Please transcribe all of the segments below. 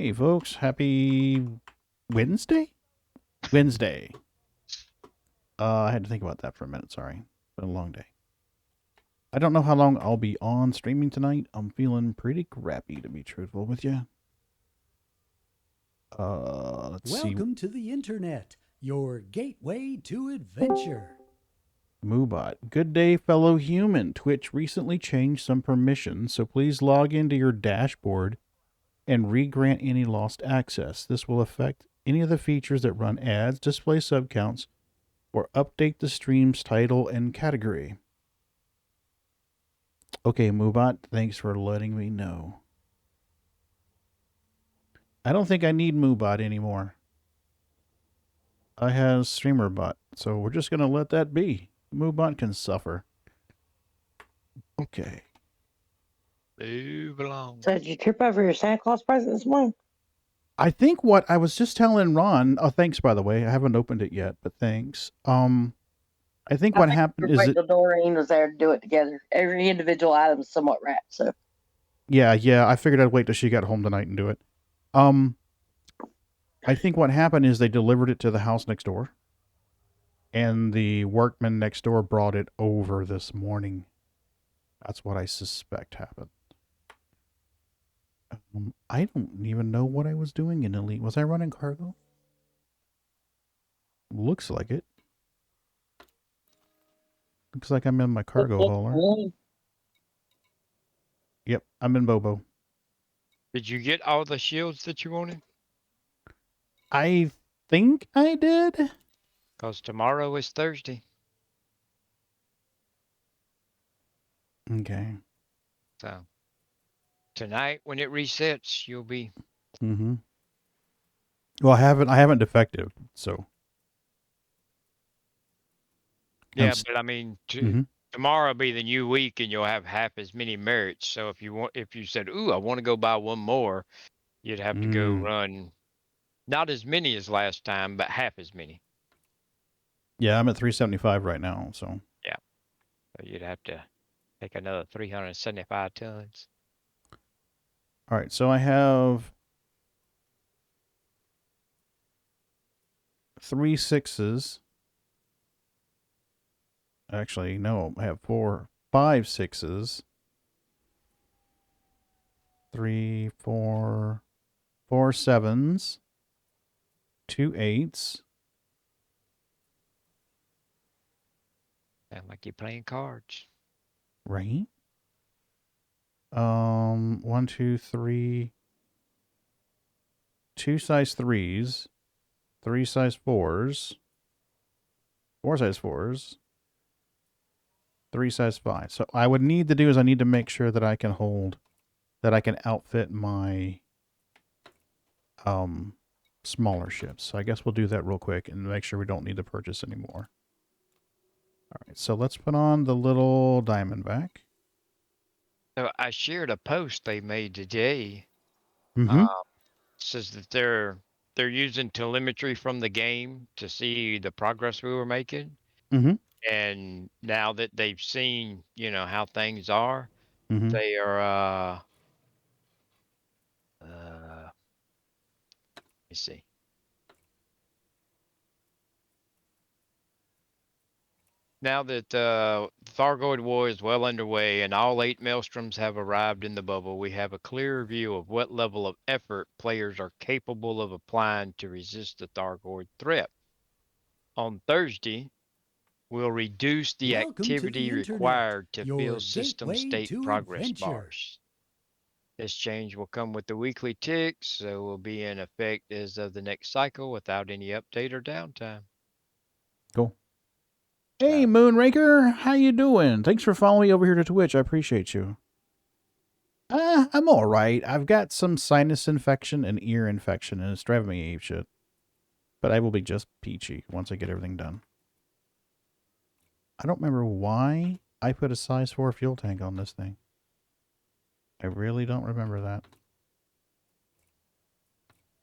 Hey, folks. Happy Wednesday? Wednesday. I had to think about that for a minute. Sorry. It's been a long day. I don't know how long I'll be on streaming tonight. I'm feeling pretty crappy, to be truthful with you. Let's see. Welcome to the internet, your gateway to adventure. Moobot. Good day, fellow human. Twitch recently changed some permissions, so please log into your dashboard and re-grant any lost access. This will affect any of the features that run ads, display subcounts, or update the stream's title and category. Okay, Moobot, thanks for letting me know. I don't think I need Moobot anymore. I have StreamerBot, so we're just going to let that be. Moobot can suffer. Okay. Move along. So did you trip over your Santa Claus present this morning? I think what I was just telling Ron, thanks by the way, I haven't opened it yet, but thanks. I think what happened is the Doreen was there to do it together. Every individual item is somewhat wrapped, so. Yeah, I figured I'd wait till she got home tonight and do it. I think what happened is they delivered it to the house next door, and the workman next door brought it over this morning. That's what I suspect happened. I don't even know what I was doing in Elite. Was I running cargo? Looks like it. Looks like I'm in my cargo hauler. Yep, I'm in Bobo. Did you get all the shields that you wanted? I think I did. Because tomorrow is Thursday. Okay. So tonight when it resets, you'll be. Mm-hmm. Well, I haven't defective, so. Yeah, but I mean, mm-hmm. tomorrow will be the new week, and you'll have half as many merits. So if you said, "Ooh, I want to go buy one more," you'd have to go run not as many as last time, but half as many. Yeah, I'm at 375 right now, so. Yeah, so you'd have to take another 375 tons. All right, so I have 3 6s. Actually, no, I have 5 6s. 3, 4, 4 7s, 2 8s. Sound like you're playing cards. Right? 1, 2, 3. 2 size 3s, 3 size 4s, 4 size 4s, 3 size 5. So I would need to do is I need to make sure that I can outfit my smaller ships. So I guess we'll do that real quick and make sure we don't need to purchase anymore. All right, so let's put on the little Diamondback. So I shared a post they made today. Mm-hmm. Says that they're using telemetry from the game to see the progress we were making. Mm-hmm. And now that they've seen, how things are, they are let me see. Now that Thargoid War is well underway and all 8 maelstroms have arrived in the bubble, we have a clearer view of what level of effort players are capable of applying to resist the Thargoid threat. On Thursday, we'll reduce the activity required to fill system state progress bars. This change will come with the weekly ticks, so will be in effect as of the next cycle without any update or downtime. Cool. Hey, Moonraker, how you doing? Thanks for following me over here to Twitch. I appreciate you. I'm all right. I've got some sinus infection and ear infection, and it's driving me apeshit. But I will be just peachy once I get everything done. I don't remember why I put a size 4 fuel tank on this thing. I really don't remember that.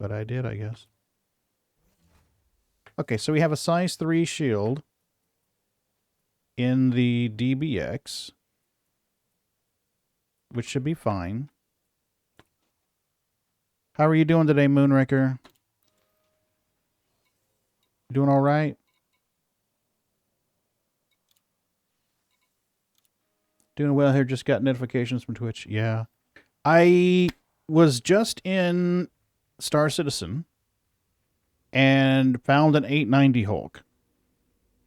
But I did, I guess. Okay, so we have a size 3 shield in the DBX, which should be fine. How are you doing today, Moonraker? Doing all right? Doing well here. Just got notifications from Twitch. Yeah. I was just in Star Citizen and found an 890 Hulk.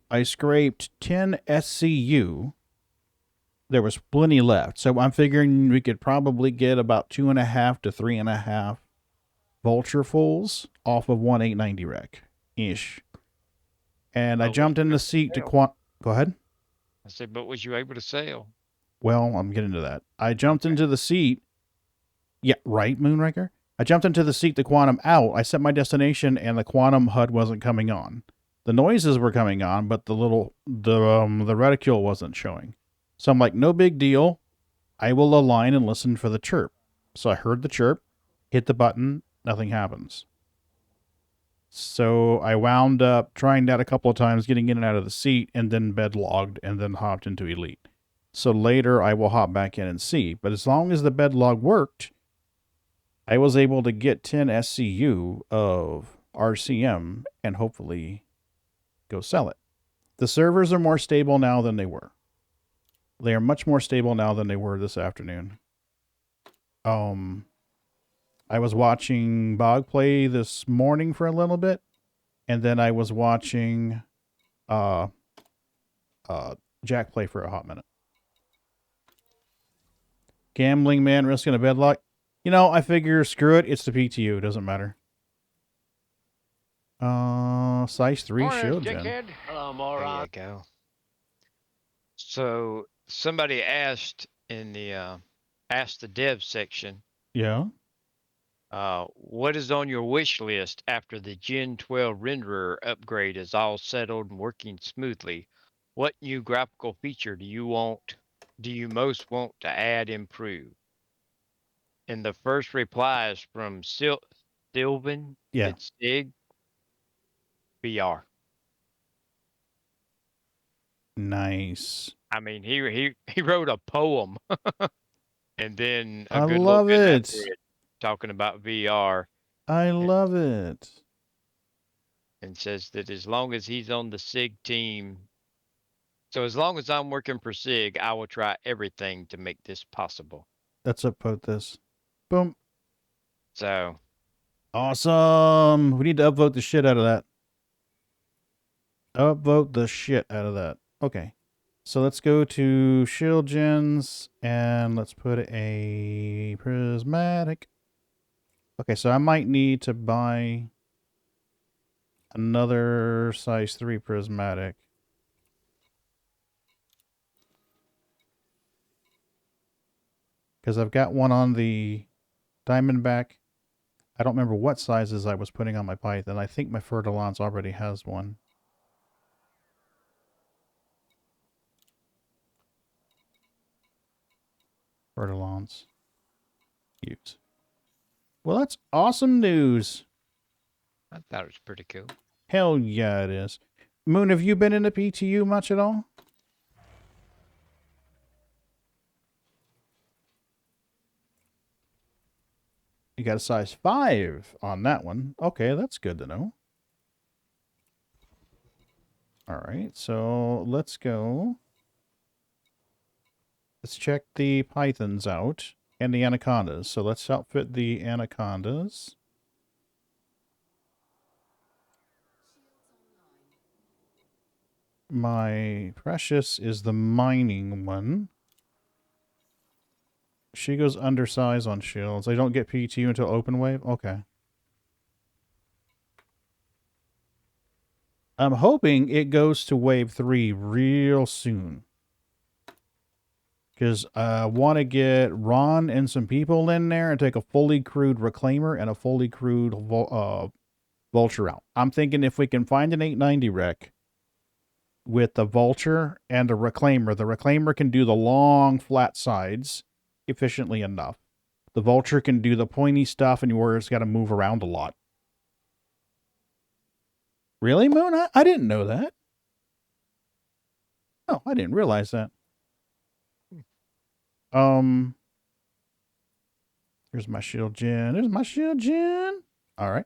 I scraped 10 SCU. There was plenty left. So I'm figuring we could probably get about 2.5 to 3.5 Vulture fulls off of one 890 wreck-ish. And I jumped in the seat to Go ahead. I said, but was you able to sell? Well, I'm getting to that. I jumped into the seat. Yeah, right, Moonraker? I jumped into the seat, the Quantum out. I set my destination, and the Quantum HUD wasn't coming on. The noises were coming on, but the reticule wasn't showing. So I'm like, no big deal. I will align and listen for the chirp. So I heard the chirp, hit the button, nothing happens. So I wound up trying that a couple of times, getting in and out of the seat, and then bed logged, and then hopped into Elite. So later I will hop back in and see. But as long as the bed log worked, I was able to get 10 SCU of RCM and hopefully go sell it. The servers are more stable now than they were. They are much more stable now than they were this afternoon. I was watching Bog play this morning for a little bit, and then I was watching Jack play for a hot minute. Gambling man risking a bedlock. You know, I figure screw it. It's the PTU. It doesn't matter. Size 3 shield gen. Hello, moron. There you go. So somebody asked in the Ask the Dev section. Yeah. What is on your wish list after the Gen 12 renderer upgrade is all settled and working smoothly? What new graphical feature do you most want to add, improve? And the first reply is from Sylvan. Yeah. It's Sig VR. Nice. I mean, he wrote a poem, and then a I good love little bit it. after it, talking about VR. I love it. And says that as long as he's on the SIG team, so as long as I'm working for SIG, I will try everything to make this possible. Let's upvote this. Boom. So awesome. We need to upvote the shit out of that. Upvote the shit out of that. Okay. So let's go to shield gens and let's put a prismatic. Okay, so I might need to buy another size 3 prismatic. Because I've got one on the Diamondback. I don't remember what sizes I was putting on my Python. I think my Fertilance already has one. Fertilance. Use. Well, that's awesome news. I thought it was pretty cool. Hell yeah, it is. Moon, have you been in the PTU much at all? You got a size 5 on that one. Okay, that's good to know. All right, so let's go. Let's check the pythons out and the anacondas. So let's outfit the anacondas. My precious is the mining one. She goes undersize on shields. I don't get PTU until open wave? Okay. I'm hoping it goes to wave 3 real soon. Because I want to get Ron and some people in there and take a fully crewed Reclaimer and a fully crewed Vulture out. I'm thinking if we can find an 890 wreck with the Vulture and a Reclaimer, the Reclaimer can do the long flat sides efficiently enough. The Vulture can do the pointy stuff and where it's got to move around a lot. Really, Moon? I didn't know that. Oh, I didn't realize that. Here's my shield gen. There's my shield gen. All right.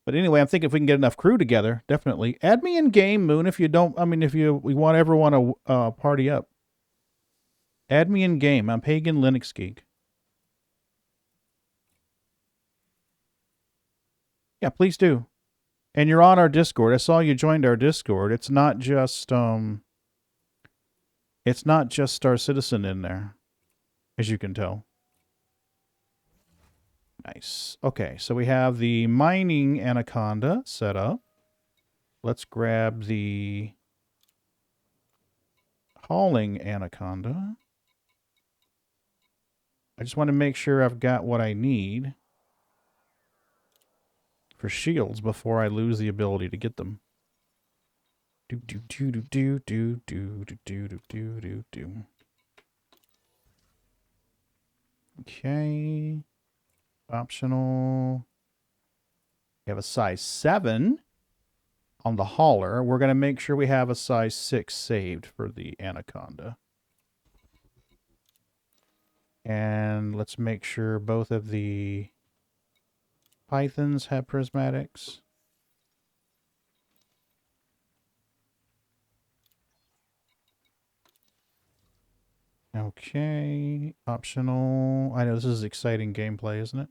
But anyway, I'm thinking if we can get enough crew together, definitely. Add me in game, Moon, if you don't. I mean, if we ever want to party up. Add me in game. I'm PaganLinuxGeek. Yeah, please do. And you're on our Discord. I saw you joined our Discord. It's not just Star Citizen in there, as you can tell. Nice. Okay, so we have the mining anaconda set up. Let's grab the hauling anaconda. I just want to make sure I've got what I need for shields before I lose the ability to get them. Do do do do do do do do do do do do. Okay. Optional. We have a size 7 on the hauler. We're going to make sure we have a size 6 saved for the anaconda. And let's make sure both of the pythons have prismatics. Okay, optional. I know this is exciting gameplay, isn't it?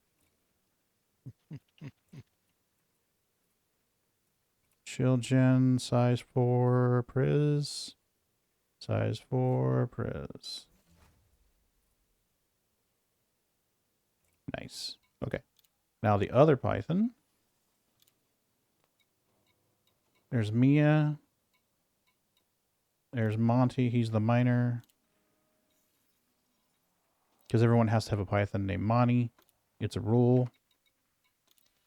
Shield gen, size 4, Priz. Size 4, Priz. Nice. Okay. Now the other python. There's Mia. There's Monty, he's the miner. Because everyone has to have a python named Monty. It's a rule.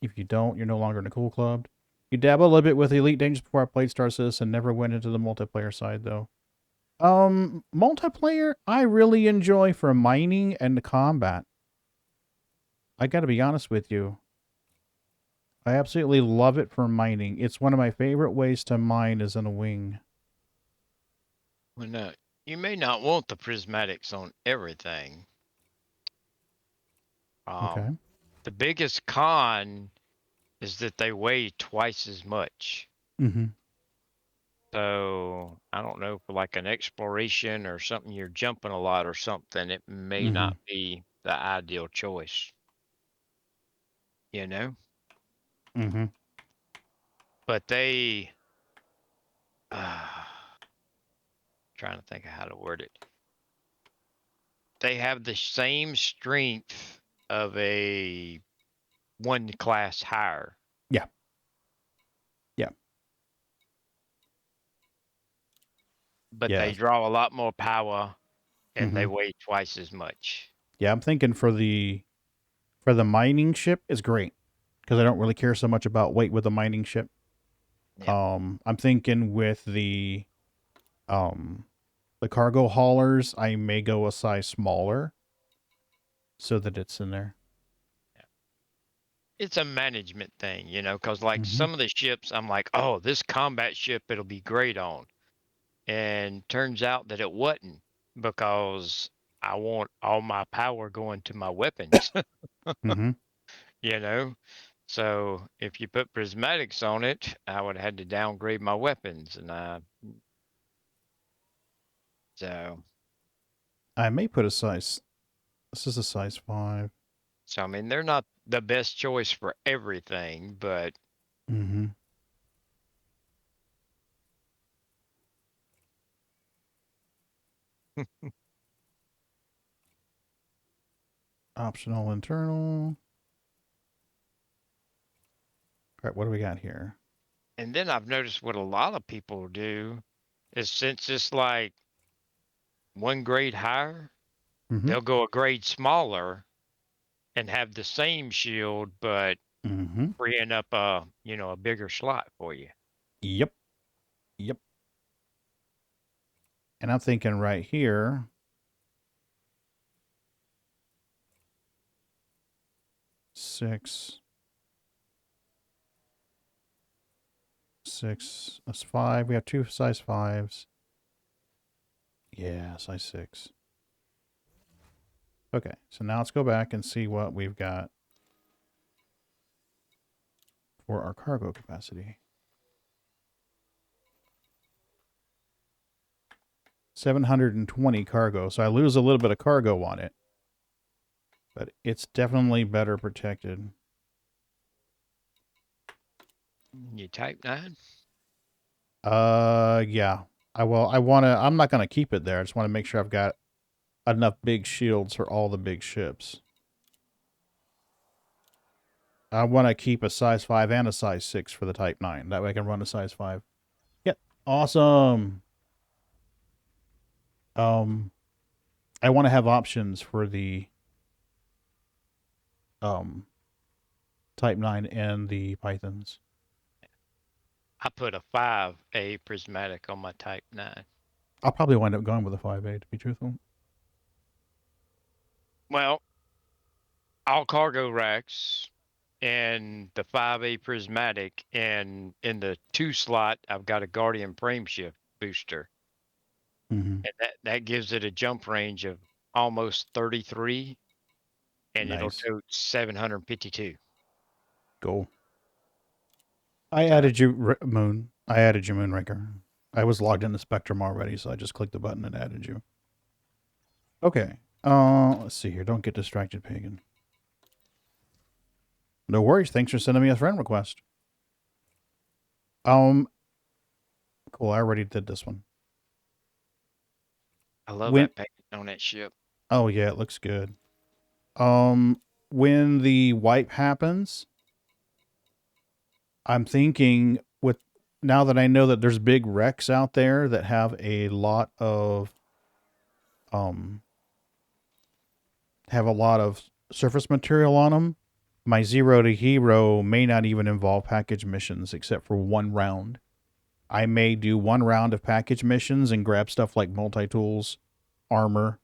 If you don't, you're no longer in a cool club. You dabble a little bit with Elite Dangerous before I played Star Citizen, never went into the multiplayer side though. Multiplayer, I really enjoy for mining and the combat. I gotta be honest with you. I absolutely love it for mining. It's one of my favorite ways to mine is in a wing. Well, no, you may not want the prismatics on everything. Okay. The biggest con is that they weigh twice as much. Mm-hmm. So I don't know, for like an exploration or something, you're jumping a lot or something, it may not be the ideal choice. You know? Mm-hmm. But they trying to think of how to word it. They have the same strength of a one class higher. Yeah. Yeah. But they Yes. draw a lot more power and they weigh twice as much. Yeah, I'm thinking for the mining ship is great. Because I don't really care so much about weight with the mining ship. Yep. I'm thinking with the cargo haulers, I may go a size smaller so that it's in there. It's a management thing, you know, because like some of the ships, I'm like, oh, this combat ship, it'll be great on. And turns out that it wasn't because I want all my power going to my weapons, Mm-hmm. you know? So if you put prismatics on it, I would have had to downgrade my weapons. So I may put a size. This is a size 5. I mean, they're not the best choice for everything, but Mm-hmm. Optional internal. All right, what do we got here? and then I've noticed what a lot of people do is since it's like one grade higher, Mm-hmm. they'll go a grade smaller and have the same shield, but Mm-hmm. freeing up a bigger slot for you. Yep. Yep. And I'm thinking right here. Six. That's 5. We have 2 size 5s. Yeah, size 6. Okay, so now let's go back and see what we've got for our cargo capacity. 720 cargo, so I lose a little bit of cargo on it. But it's definitely better protected. You type 9? Yeah. I'm not gonna keep it there. I just want to make sure I've got enough big shields for all the big ships. I want to keep a size 5 and a size 6 for the Type 9. That way I can run a size 5. Yep. Awesome. I want to have options for the Type 9 and the Pythons. I put a 5A prismatic on my Type 9. I'll probably wind up going with a 5A, to be truthful. Well, all cargo racks and the 5A prismatic, and in the 2 slot, I've got a Guardian frame shift booster. Mm-hmm. And that gives it a jump range of almost 33, and it'll Nice. tote 752. Cool. I So, added you, Moon. I added you, Moonraker. I was logged into Spectrum already, so I just clicked the button and added you. Okay. Let's see here. Don't get distracted, Pagan. No worries. Thanks for sending me a friend request. Cool. I already did this one. I love that paint on that ship. Oh yeah, it looks good. When the wipe happens, I'm thinking with now that I know that there's big wrecks out there that have a lot of surface material on them, my 0 to hero may not even involve package missions except for 1 round. I may do 1 round of package missions and grab stuff like multi-tools, armor,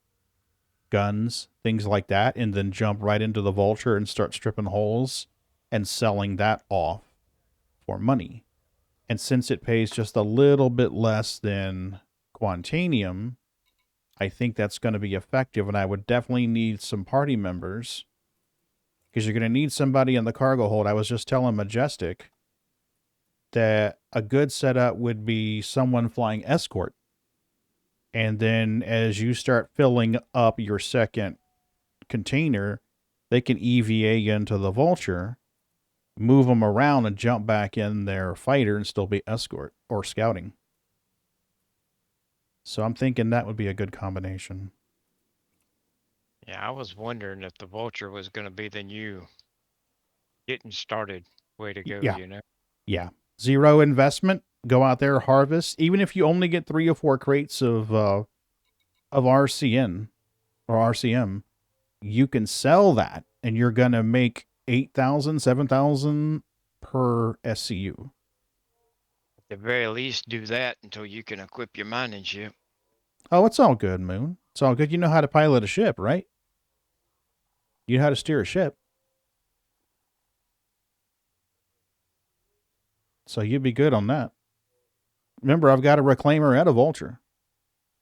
guns, things like that, and then jump right into the Vulture and start stripping holes and selling that off for money. And since it pays just a little bit less than Quantanium, I think that's going to be effective, and I would definitely need some party members because you're going to need somebody in the cargo hold. I was just telling Majestic that a good setup would be someone flying escort. And then as you start filling up your second container, they can EVA you into the Vulture, move them around, and jump back in their fighter and still be escort or scouting. So I'm thinking that would be a good combination. Yeah, I was wondering if the Vulture was going to be the new getting started way to go, Yeah. you know? Yeah. 0 investment. Go out there, harvest. Even if you only get 3 or 4 crates of RCN or RCM, you can sell that and you're going to make 8,000, 7,000 per SCU. At the very least, do that until you can equip your mining ship. Oh, it's all good, Moon. It's all good. You know how to pilot a ship, right? You know how to steer a ship. So you'd be good on that. Remember, I've got a reclaimer and a vulture.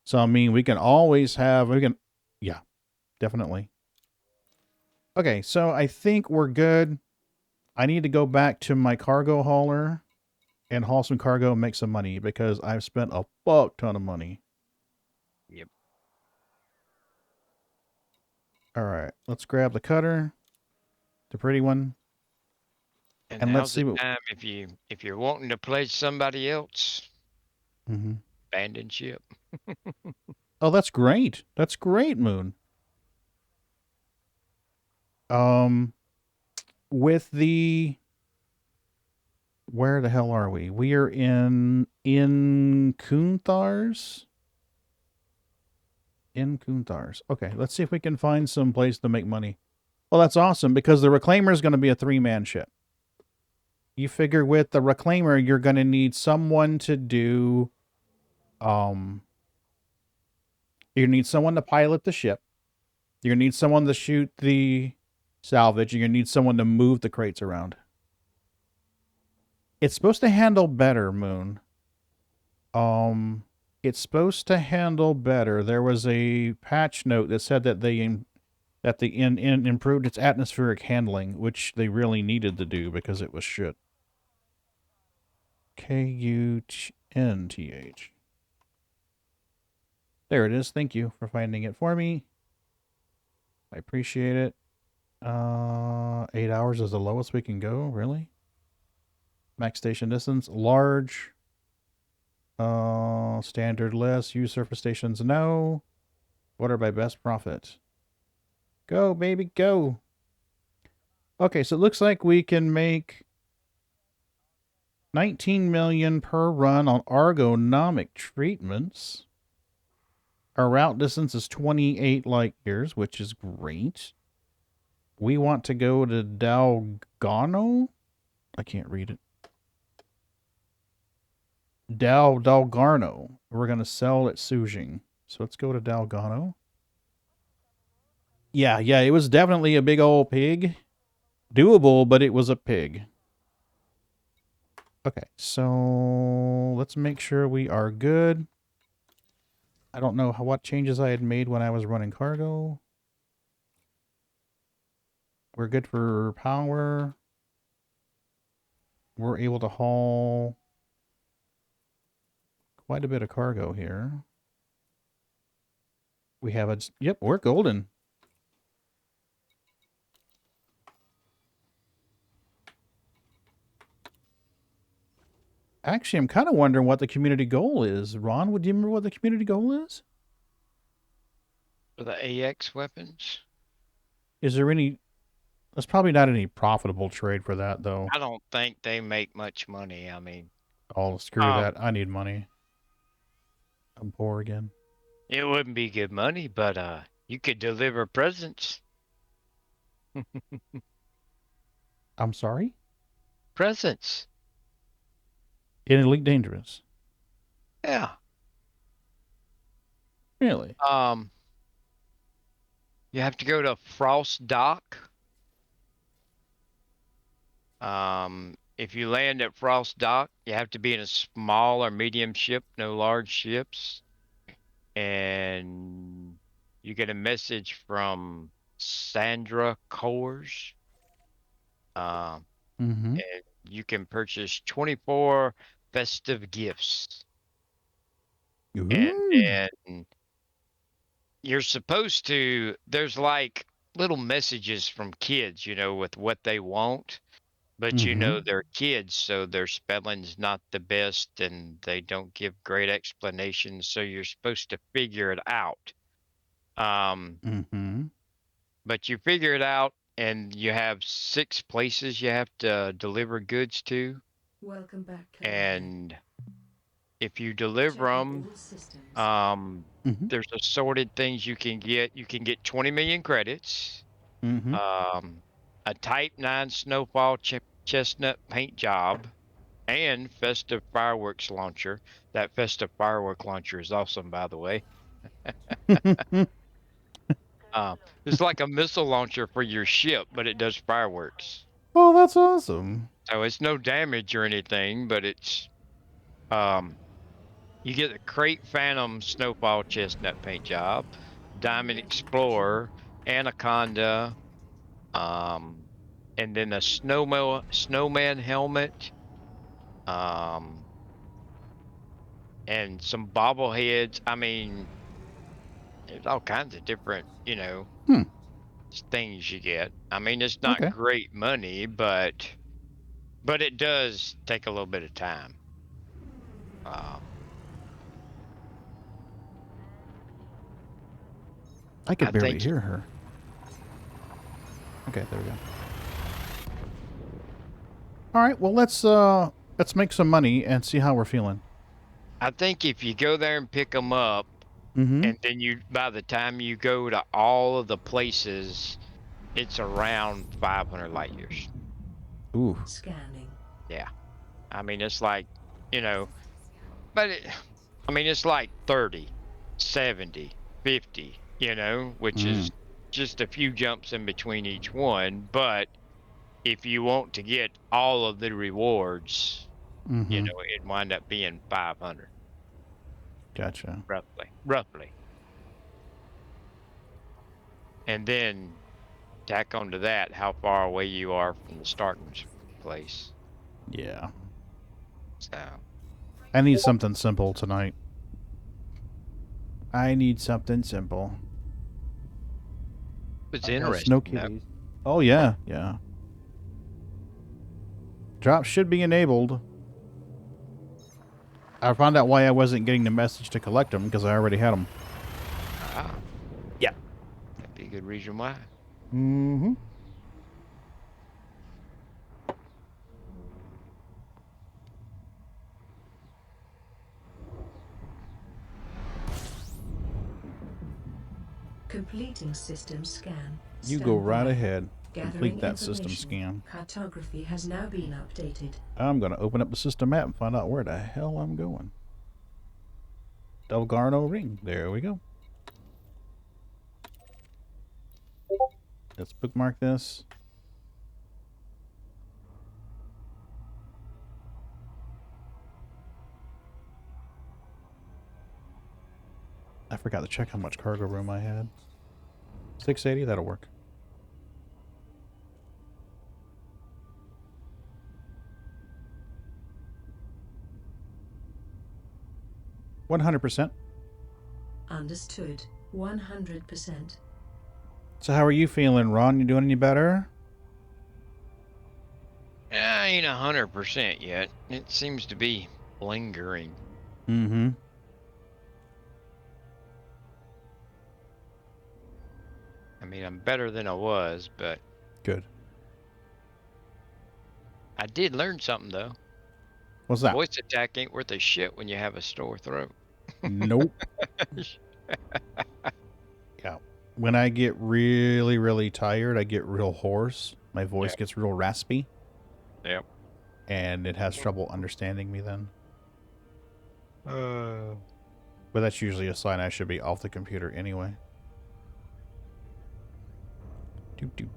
So, I mean, we can always have, yeah, definitely. Okay, so I think we're good. I need to go back to my cargo hauler and haul some cargo and make some money because I've spent a fuck ton of money. Yep. All right, let's grab the cutter, the pretty one. And And let's now's see the what... time if you're wanting to pledge somebody else, Mm-hmm. abandon ship. Oh, that's great. That's great, Moon. With the... Where the hell are we? We are in Kunthars? In Kunthars. Okay, let's see if we can find some place to make money. Well, that's awesome because the Reclaimer is going to be a 3-man ship. You figure with the Reclaimer, you're going to need someone to do... You need someone to pilot the ship. You're going to need someone to shoot the salvage. You're going to need someone to move the crates around. It's supposed to handle better, Moon. It's supposed to handle better. There was a patch note that said that they that the in improved its atmospheric handling, which they really needed to do because it was shit. KUNTH. There it is. Thank you for finding it for me. I appreciate it. 8 hours is the lowest we can go, really? Max station distance, large. Standard less. Use surface stations, no. What are my best profit? Go, baby, go. Okay, so it looks like we can make 19 million per run on ergonomic treatments. Our route distance is 28 light years, which is great. We want to go to Dalgano. I can't read it. Dalgarno. We're going to sell at Sujing. So let's go to Dalgano. Yeah, it was definitely a big old pig. Doable, but it was a pig. Okay, so let's make sure we are good. I don't know what changes I had made when I was running cargo. We're good for power. We're able to haul quite a bit of cargo here. We have a... Yep, we're golden. Actually, I'm kind of wondering what the community goal is. Ron, would you remember what the community goal is? For the AX weapons? Is there any... There's probably not any profitable trade for that, though. I don't think they make much money. I mean, Oh, screw that. I need money. I'm poor again. it wouldn't be good money, but you could deliver presents. I'm sorry? Presents. In Elite Dangerous. Yeah. Really? You have to go to Frost Dock. If you land at Frost Dock, you have to be in a small or medium ship, no large ships. And you get a message from Sandra Coors. Mm-hmm. And you can purchase 24 festive gifts. And then you're supposed to, there's like little messages from kids, with what they want. But they're kids, so their spelling's not the best and they don't give great explanations. So you're supposed to figure it out. But you figure it out and you have 6 places you have to deliver goods to. Welcome back, And if you deliver them, there's assorted things you can get. You can get 20 million credits. A Type 9 Snowfall chestnut paint job, and festive fireworks launcher. That festive firework launcher is awesome, by the way. It's like a missile launcher for your ship, but it does fireworks. Oh, that's awesome. So it's no damage or anything, but it's you get the Crate Phantom Snowfall chestnut paint job, Diamond Explorer, Anaconda, and then a snowman helmet, and some bobbleheads. I mean, there's all kinds of different, things you get. I mean, it's not great money, but it does take a little bit of time. I could barely hear her. Okay, there we go. All right, well let's make some money and see how we're feeling. I think if you go there and pick them up, and then by the time you go to all of the places, it's around 500 light years. Ooh. Scanning. Yeah. I mean, it's like, but it's like 30, 70, 50, which is just a few jumps in between each one. But if you want to get all of the rewards, it'd wind up being 500. Gotcha. Roughly. And then tack onto that how far away you are from the starting place. Yeah. So I need something simple tonight. I need something simple. it's I have snow interesting though. kitties. Oh, yeah. Yeah. Drops should be enabled. I found out why I wasn't getting the message to collect them, because I already had them. Ah, Yeah. that'd be a good reason why. Mm-hmm. Completing system scan. You go Stand right by. ahead. Gathering Complete that system information. scan. Cartography has now been updated. I'm going to open up the system map and find out where the hell I'm going. Delgarno Ring. There we go. Let's bookmark this. I forgot to check how much cargo room I had. 680, that'll work. $100%. Understood. 100%. So how are you feeling, Ron? You doing any better? I ain't 100% yet. It seems to be lingering. Mm-hmm. I mean, I'm better than I was, but Good. I did learn something though. What's that? Voice attack ain't worth a shit when you have a sore throat. Nope. Yeah. When I get really, really tired, I get real hoarse. My voice gets real raspy. Yep. And it has trouble understanding me then. But that's usually a sign I should be off the computer anyway.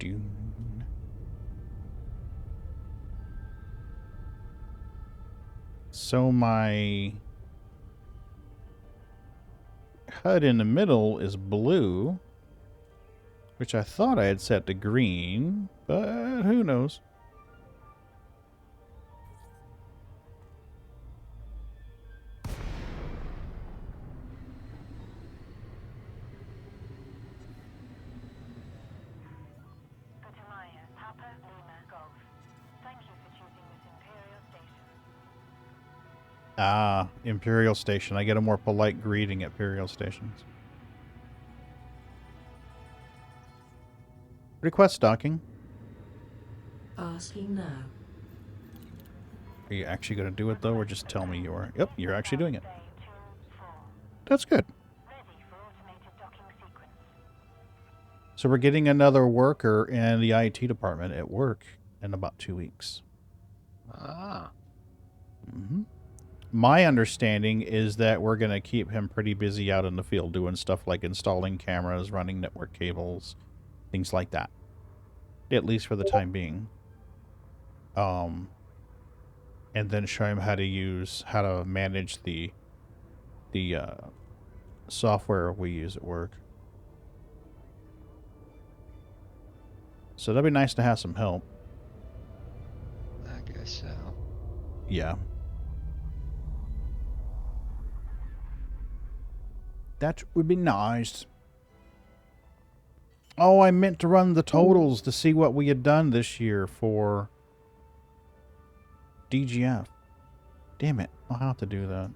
Do. So my HUD in the middle is blue, which I thought I had set to green, but who knows? Ah, Imperial Station. I get a more polite greeting at Imperial Stations. Request docking. Asking now. Are you actually going to do it, though, or just tell me you are? Yep, you're actually doing it. That's good. So we're getting another worker in the IT department at work in about 2 weeks. Ah. Mm-hmm. My understanding is that we're going to keep him pretty busy out in the field doing stuff like installing cameras, running network cables, things like that. At least for the time being. And then show him how to manage the software we use at work. So that'd be nice to have some help. I guess so. Yeah. That would be nice. Oh, I meant to run the totals to see what we had done this year for DGF. Damn it. I'll have to do that.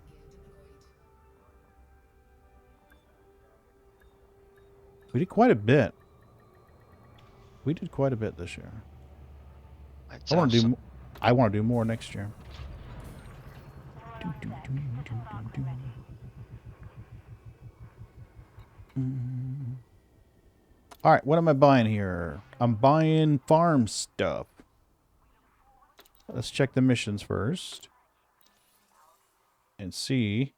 We did quite a bit. We did quite a bit this year. That's I want to awesome. do. I want to do more next year. All right, what am I buying here? I'm buying farm stuff. Let's check the missions first. And see.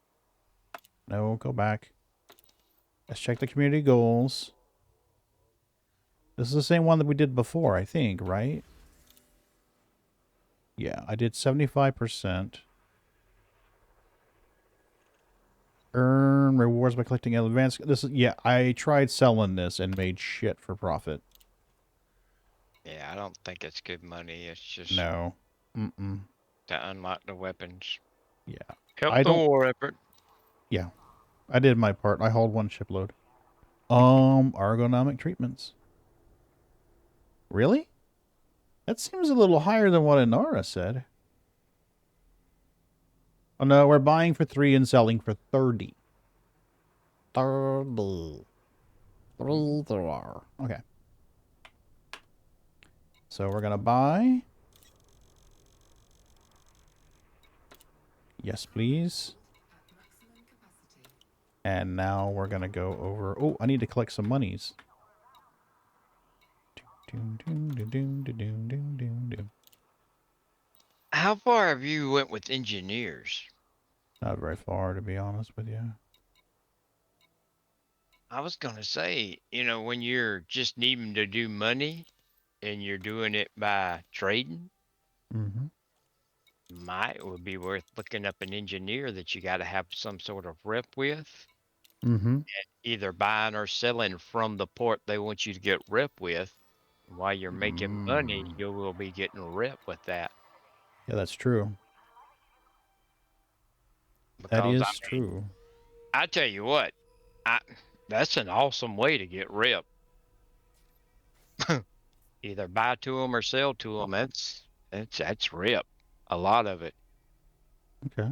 No, go back. Let's check the community goals. This is the same one that we did before, I think, right? Yeah, I did 75%. Earn rewards by collecting advanced. This is, yeah, I tried selling this and made shit for profit. Yeah, I don't think it's good money. It's just No. Mm-mm. to unlock the weapons. Yeah. Help I the don't. war effort. Yeah. I did my part. I hauled one shipload. Ergonomic treatments. Really? That seems a little higher than what Inara said. Oh no, we're buying for 3 and selling for 30. 30. 3 there are. Okay. So we're gonna buy. Yes, please. And now we're gonna go over. Oh, I need to collect some monies. How far have you went with engineers? Not very far, to be honest with you. I was gonna say, when you're just needing to do money and you're doing it by trading, Mm-hmm. would be worth looking up an engineer that you got to have some sort of rep with, Mm-hmm. either buying or selling from the port they want you to get rep with. While you're making money, you will be getting rep with that. Yeah, that's true. That Because is true. I tell you what, I that's an awesome way to get rep. Either buy to them or sell to them. That's rep. A lot of it. Okay.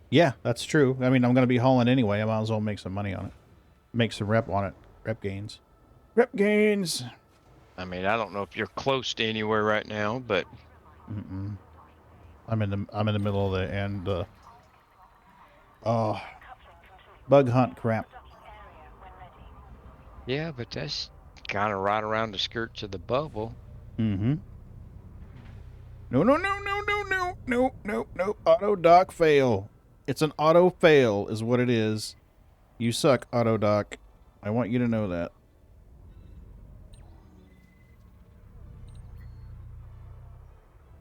Yeah, that's true. I mean, I'm going to be hauling anyway. I might as well make some money on it. Make some rep on it. Rep gains. Rep gains. I mean, I don't know if you're close to anywhere right now, but Mm-mm. I'm in the middle of the and oh, bug hunt crap. yeah, but that's kind of right around the skirts of the bubble. Mm-hmm. No, no, no, no, no, no, no, no, no. Auto dock fail. It's an auto fail is what it is. You suck, auto dock. I want you to know that.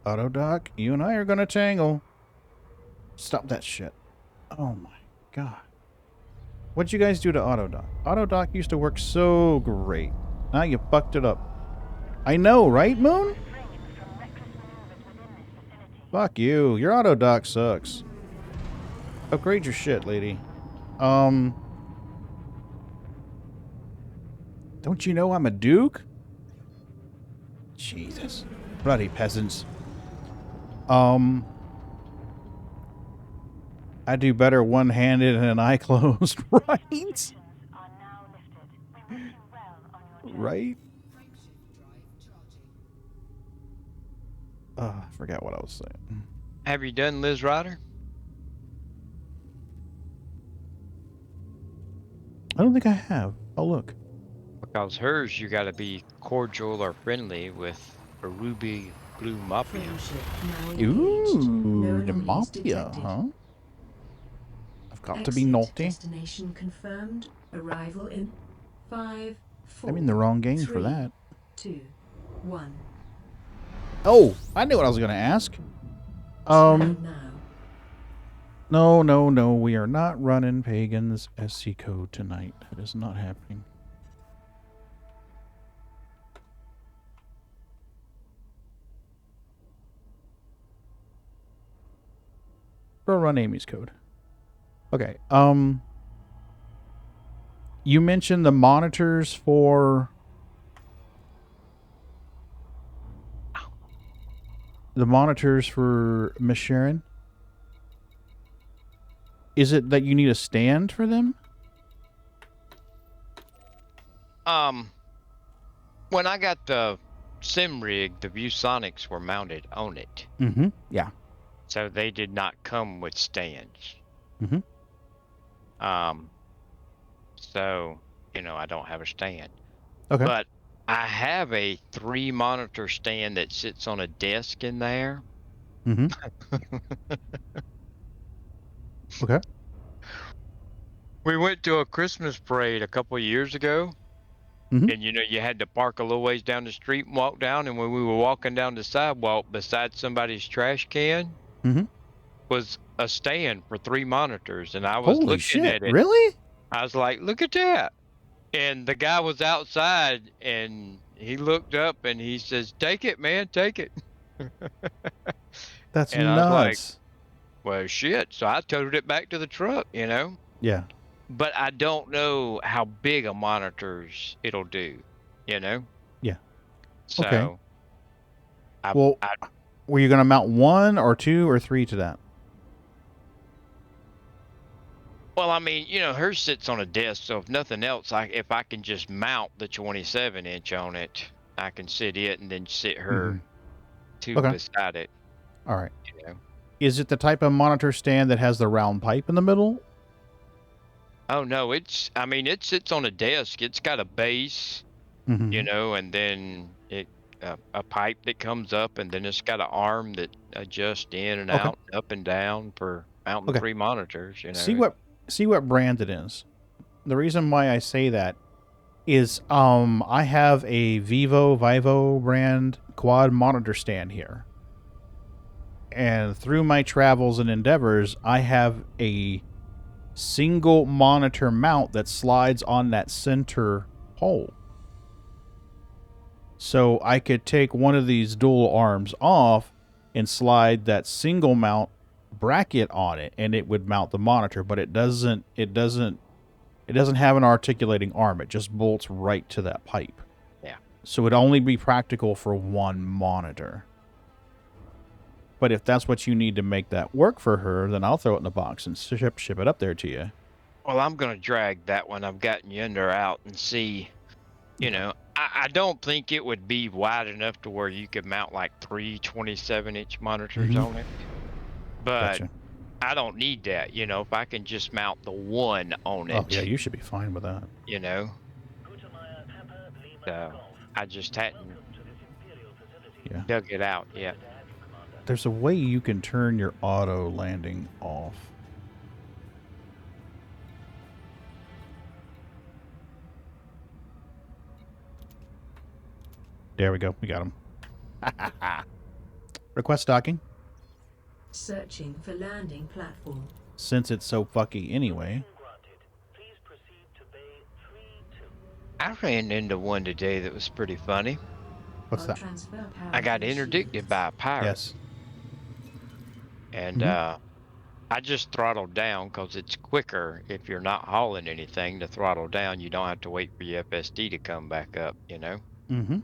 Auto dock, you and I are gonna tangle. Stop that shit. Oh my god. What'd you guys do to auto dock? Auto dock used to work so great. Now you fucked it up. I know, right, Moon? Fuck you. Your auto dock sucks. Upgrade your shit, lady. Don't you know I'm a duke? Jesus. Bloody peasants. I do better one-handed and an eye closed, right? Right? I forgot what I was saying. Have you done Liz Ryder? I don't think I have. Oh, look. Because hers, you got to be cordial or friendly with a ruby blue mafia. Friendship now engaged. Ooh, the No enemies mafia, detected. huh? I've got to Exit be naughty. Destination confirmed. Arrival in 5, 4. I'm in the wrong game for 3, that. 2, 1. Oh, I knew what I was going to ask. Now. No, no, no. We are not running Pagan's SC code tonight. It is not happening. We'll run Amy's code. Okay. You mentioned the monitors for Miss Sharon. Is it that you need a stand for them? When I got the sim rig, the ViewSonics were mounted on it. Mm-hmm. Yeah. So they did not come with stands. Mm-hmm. So, I don't have a stand. Okay. But I have a 3 monitor stand that sits on a desk in there. Mm-hmm. Okay. We went to a Christmas parade a couple years ago, Mhm. And, you had to park a little ways down the street and walk down. And when we were walking down the sidewalk beside somebody's trash can Mhm. was a stand for 3 monitors. And I was Holy looking shit! at it. Really? I was like, look at that. And the guy was outside and he looked up and he says, take it, man, take it. That's And I was like, nuts. well, shit. So I toted it back to the truck. Yeah. But I don't know how big a monitors it'll do, you know? Yeah. Okay. So I, Well, I were you going to mount 1 or 2 or 3 to that? well, I mean, hers sits on a desk, so if nothing else, if I can just mount the 27-inch on it, I can sit it and then sit her two Okay. beside it, All right. you know. Is it the type of monitor stand that has the round pipe in the middle? Oh no, I mean, it sits on a desk. It's got a base, Mm-hmm. and then a pipe that comes up, and then it's got an arm that adjusts in and Okay. out, up and down for mounting Okay. 3 monitors, See what brand it is. The reason why I say that is I have a Vivo brand quad monitor stand here. And through my travels and endeavors, I have a single monitor mount that slides on that center hole. So I could take one of these dual arms off and slide that single mount bracket on it and it would mount the monitor, but it doesn't have an articulating arm. It just bolts right to that pipe. Yeah. So it'd only be practical for one monitor. But if that's what you need to make that work for her, then I'll throw it in a box and ship it up there to you. Well, I'm gonna drag that one I've gotten yonder out and see. I don't think it would be wide enough to where you could mount like 3 27-inch monitors on it. But Gotcha. I don't need that. If I can just mount the one on it. Oh, yeah, you should be fine with that. So I just hadn't Yeah. dug it out yet. There's a way you can turn your auto landing off. There we go. We got him. Request docking. Searching for landing platform. Since it's so fucky anyway. I ran into one today that was pretty funny. What's that? Transfer power I got to interdicted machines. by a pirate. Yes. And I just throttled down because it's quicker if you're not hauling anything to throttle down. You don't have to wait for your FSD to come back up, Mm-hmm.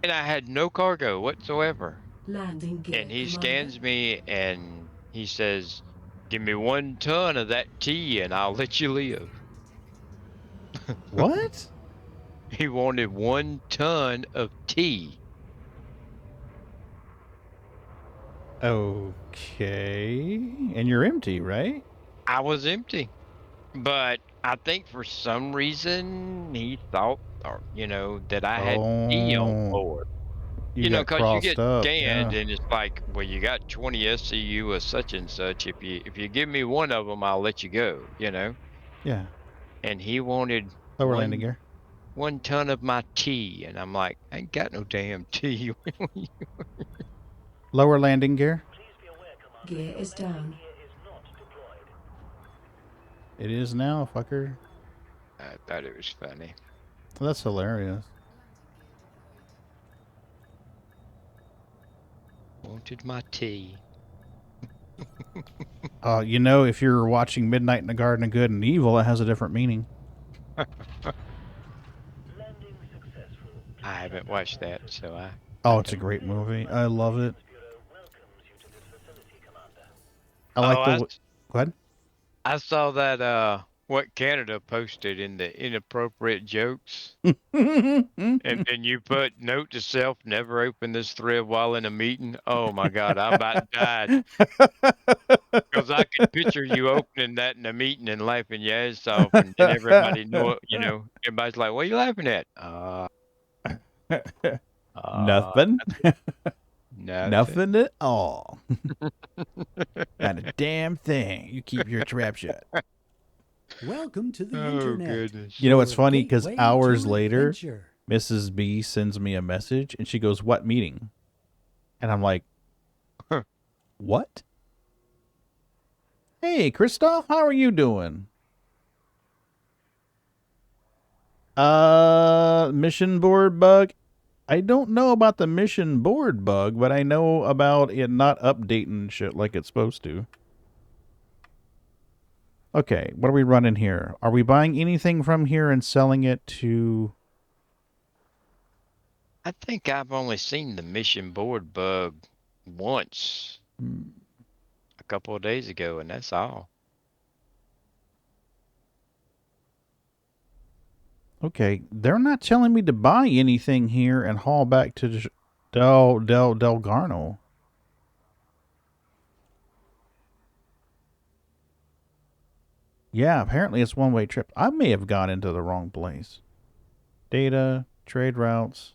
And I had no cargo whatsoever. Landing gear. And he commander. scans me and he says, give me 1 ton of that tea and I'll let you live. What? He wanted 1 ton of tea. Okay. And you're empty, right? I was empty. But I think for some reason he thought, that I had tea on board. You got Because you crossed get up. scanned Yeah. and it's like, well, you got 20 SCU of such and such. If you give me one of them, I'll let you go, Yeah. And he wanted Lower landing gear. 1 ton of my tea. And I'm like, I ain't got no damn tea. Lower landing gear. Gear is down. It is now, fucker. I thought it was funny. That's hilarious. Wanted my tea. If you're watching Midnight in the Garden of Good and Evil, it has a different meaning. I haven't watched that, so It's a great movie. I love it. I like Oh, Go ahead. I saw that what Canada posted in the inappropriate jokes. And then you put note to self, never open this thread while in a meeting. Oh my God, I about died. Because I could picture you opening that in a meeting and laughing your ass off, and then everybody know it, everybody's like, what are you laughing at? Nothing. Nothing. Nothing at all. Not a damn thing. You keep your trap shut. Welcome to the Oh, internet. goodness. You know what's Your funny? Because gateway hours to later, adventure. Mrs. B sends me a message and she goes, "What meeting?" And I'm like, Huh. "What?" Hey, Christoph, how are you doing? Mission board bug. I don't know about the mission board bug, but I know about it not updating shit like it's supposed to. Okay, what are we running here? Are we buying anything from here and selling it to... I think I've only seen the mission board bug once a couple of days ago, and that's all. Okay, they're not telling me to buy anything here and haul back to Delgarno. Yeah, apparently it's one-way trip. I may have gone into the wrong place. Data, trade routes.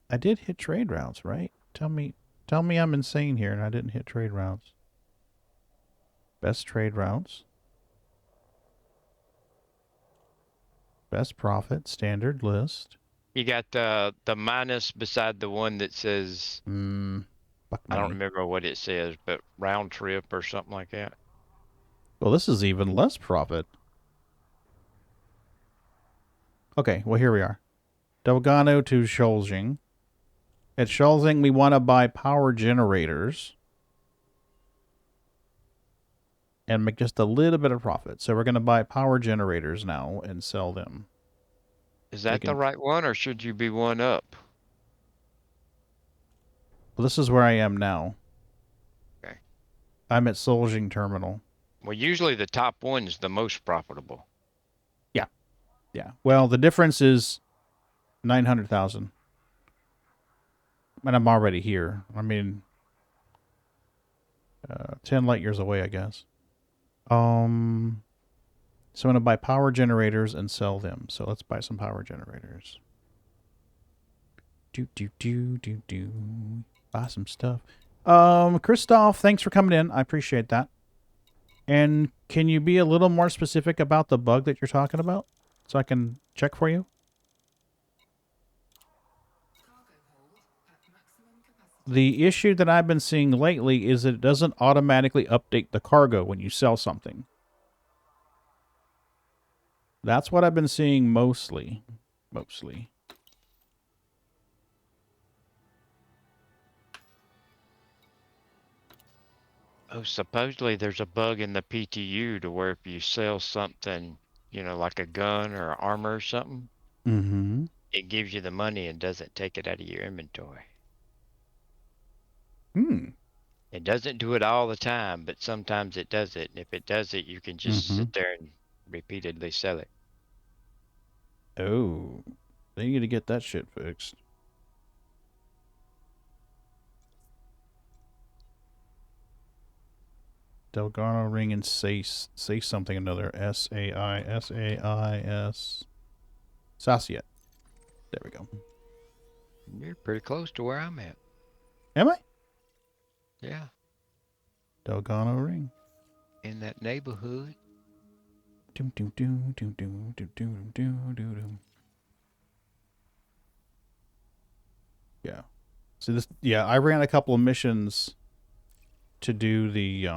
I did hit trade routes, right? Tell me I'm insane here and I didn't hit trade routes. Best trade routes. Best profit, standard list. You got the minus beside the one that says, Fuck I don't me. remember what it says, but round trip or something like that. Well, this is even less profit. Okay, well, here we are. Delgado to Scholzing. At Scholzing, we want to buy power generators and make just a little bit of profit. So we're going to buy power generators now and sell them. Is that the right one, or should you be one up? Well, this is where I am now. Okay. I'm at Solzing Terminal. Well, usually the top one is the most profitable. Yeah. Yeah. Well, the difference is 900,000. And I'm already here. I mean, 10 light years away, I guess. So I'm going to buy power generators and sell them. So let's buy some power generators. Buy some stuff. Christoph, thanks for coming in. I appreciate that. And can you be a little more specific about the bug that you're talking about so I can check for you? The issue that I've been seeing lately is that it doesn't automatically update the cargo when you sell something. That's what I've been seeing mostly. Oh, supposedly there's a bug in the PTU to where if you sell something, you know, like a gun or armor or something, it gives you the money and doesn't take it out of your inventory. It doesn't do it all the time, but sometimes it does it. And if it does it, you can just sit there and repeatedly sell it. Oh, they need to get that shit fixed. Delgado ring and say something another. S-A-I-S. Sasiet. There we go. You're pretty close to where I'm at. Am I? Yeah. Delgado ring. In that neighborhood. Yeah. So this, yeah, I ran a couple of missions to do the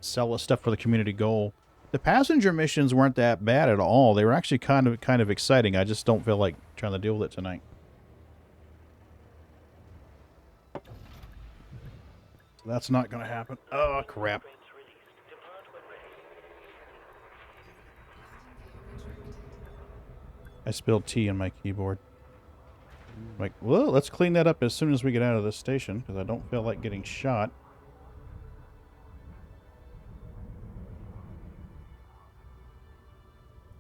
sell stuff for the community goal. The passenger missions weren't that bad at all. They were actually kind of exciting. I just don't feel like trying to deal with it tonight. So that's not going to happen. Oh, crap. I spilled tea on my keyboard. Like, well, let's clean that up as soon as we get out of this station, because I don't feel like getting shot.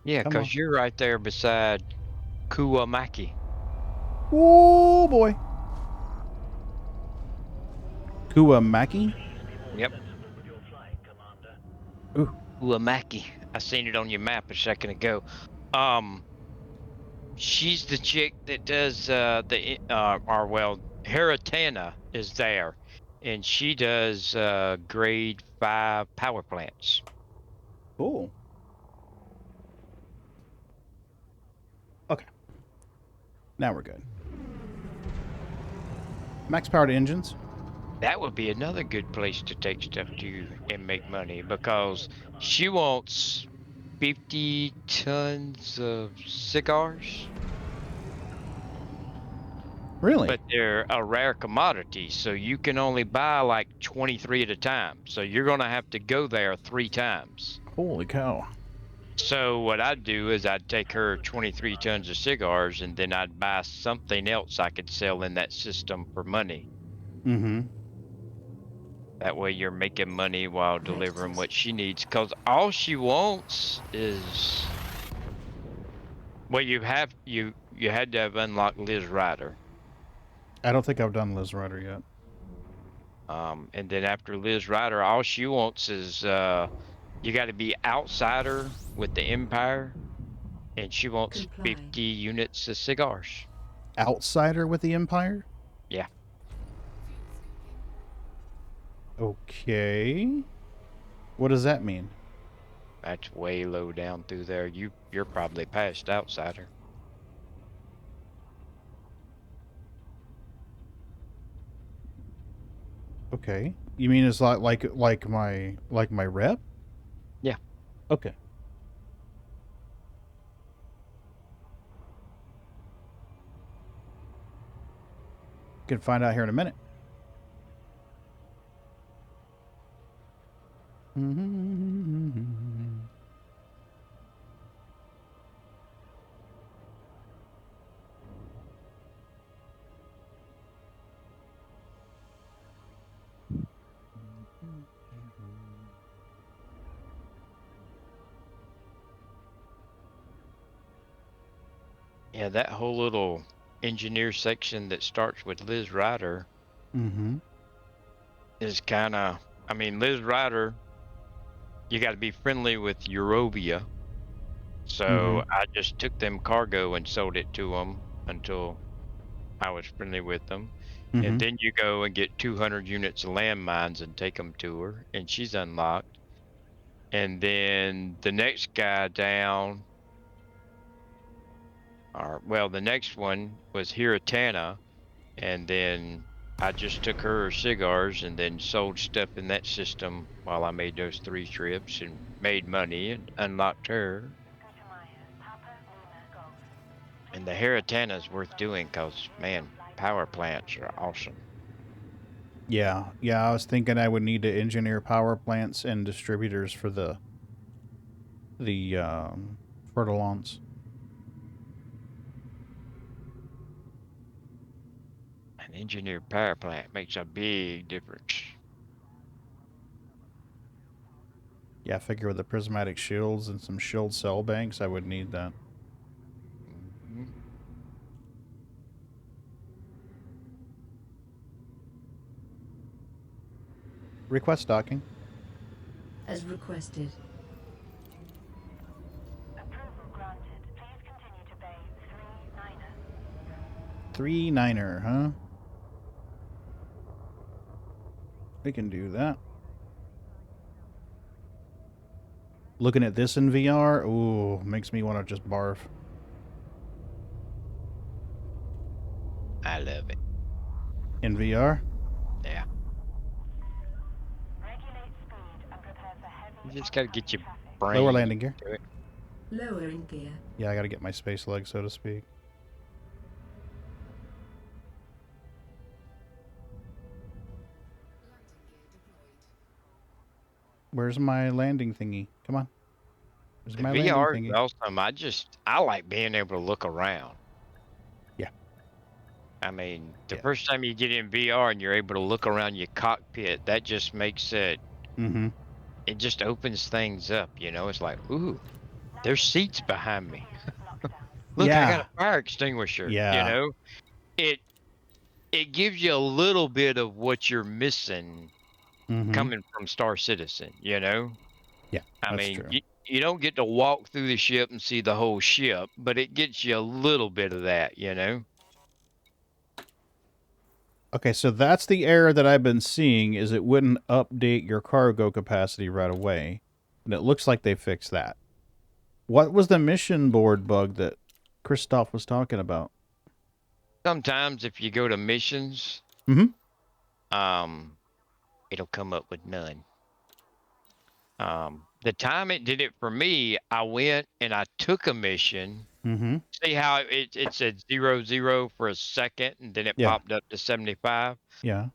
Yeah, because you're right there beside Kuwamaki. Oh, boy. Kuwamaki? Yep. Ooh. Kuwamaki. I seen it on your map a second ago. She's the chick that does Heratana is there, and she does grade 5 power plants. Cool. Okay. Now we're good. Max powered engines. That would be another good place to take stuff to and make money, because she wants 50 tons of cigars, Really? but they're a rare commodity, so you can only buy like 23 at a time. So you're going to have to go there 3 times. Holy cow. So what I'd do is I'd take her 23 tons of cigars, and then I'd buy something else I could sell in that system for money. Mm-hmm. That way you're making money while delivering what she needs. Because all she wants is, well, you had to have unlocked Liz Ryder. I don't think I've done Liz Rider yet. And then after Liz Ryder, all she wants is you got to be outsider with the Empire, and she wants Comply. 50 units of cigars. Outsider with the Empire? Yeah. Okay. What does that mean? That's way low down through there. You're probably past outsider. Okay. You mean it's like my rep? Yeah. Okay. Can find out here in a minute. Yeah, that whole little engineer section that starts with Liz Ryder Mm-hmm. is kind of, I mean, Liz Ryder, you got to be friendly with Eurovia. So I just took them cargo and sold it to them until I was friendly with them. Mm-hmm. And then you go and get 200 units of landmines and take them to her, and she's unlocked. And then the next guy down, or well, the next one was Hiratana, and then I just took her cigars and then sold stuff in that system while I made those 3 trips and made money and unlocked her. And the Haritana is worth doing because, man, power plants are awesome. Yeah. I was thinking I would need to engineer power plants and distributors for the fertilants. An engineered power plant makes a big difference. Yeah, I figure with the prismatic shields and some shield cell banks, I would need that. Mm-hmm. Request docking. As requested. Approval granted. Please continue to bay 39er. 39er, huh? We can do that. Looking at this in VR, ooh, makes me want to just barf. I love it. In VR? Yeah. Regulate speed and prepare for heavy You just got to get your traffic. brain. Lower landing gear. to it. Lowering gear. Yeah, I got to get my space leg, so to speak. Where's my landing thingy? Come on. Where's The my VR landing is thingy? awesome. I like being able to look around. Yeah. I mean, the Yeah. first time you get in VR and you're able to look around your cockpit, that just makes it, Mm-hmm. it just opens things up, you know? It's like, ooh, there's seats behind me. Look, I got Yeah. a fire extinguisher, you Yeah. know? It gives you a little bit of what you're missing Mm-hmm. coming from Star Citizen, you know? Yeah, I that's mean, true. you don't get to walk through the ship and see the whole ship, but it gets you a little bit of that, you know? Okay, so that's the error that I've been seeing, is it wouldn't update your cargo capacity right away. And it looks like they fixed that. What was the mission board bug that Christoph was talking about? Sometimes if you go to missions, Mm-hmm. it'll come up with none. The time it did it for me, I went and I took a mission. Mm-hmm. See how it said 00 for a second and then it Yeah. popped up to 75? Yeah.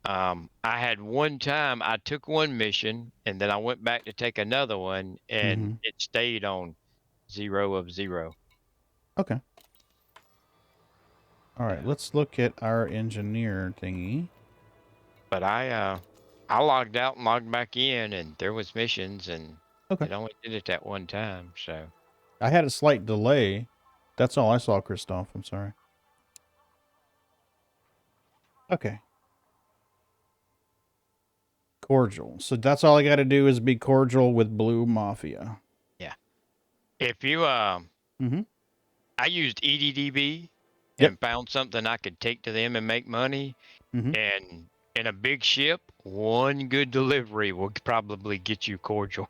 I had one time I took one mission and then I went back to take another one and Mm-hmm. it stayed on 0 of 0. Okay. All right, Yeah. let's look at our engineer thingy. But I logged out and logged back in and there was missions and Okay. it only did it that one time, so. I had a slight delay. That's all I saw, Christoph. I'm sorry. Okay. Cordial. So that's all I got to do is be cordial with Blue Mafia. Yeah. If you Mm-hmm. I used EDDB Yep. and found something I could take to them and make money. Mm-hmm. And in a big ship, one good delivery will probably get you cordial.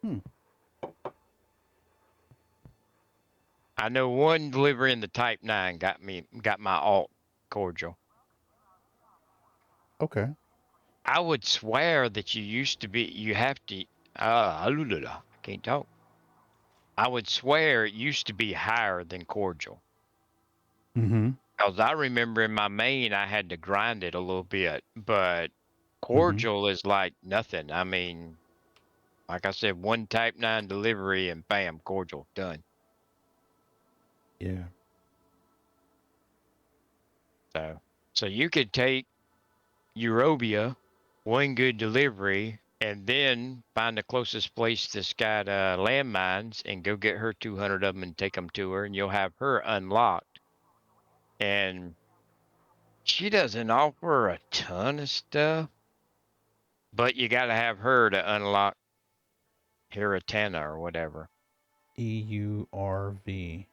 Hmm. I know one delivery in the Type 9 got my alt cordial. Okay. I would swear that you have to I can't talk. I would swear it used to be higher than cordial. Mm-hmm. Because I remember in my main I had to grind it a little bit, but Mm-hmm. cordial is like nothing. I mean, like I said, one Type 9 delivery and bam, cordial, done. Yeah. So you could take Eurobia, one good delivery, and then find the closest place that's got landmines and go get her 200 of them and take them to her, and you'll have her unlocked. And she doesn't offer a ton of stuff, but you got to have her to unlock Hiratana or whatever. EURV.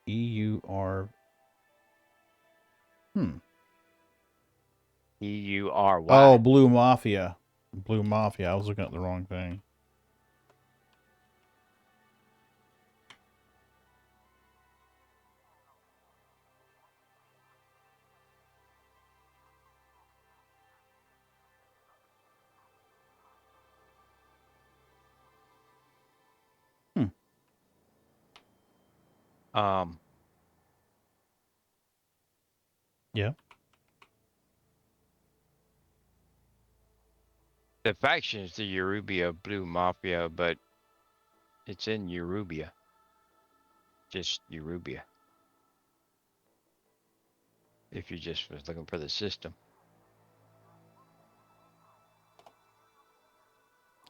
EUR. Hmm. EURY. Oh, Blue Mafia. Blue Mafia. I was looking at the wrong thing. Hmm. Yeah. The faction is the Eurubia Blue Mafia, but it's in Eurubia. Just Eurubia. If you just was looking for the system.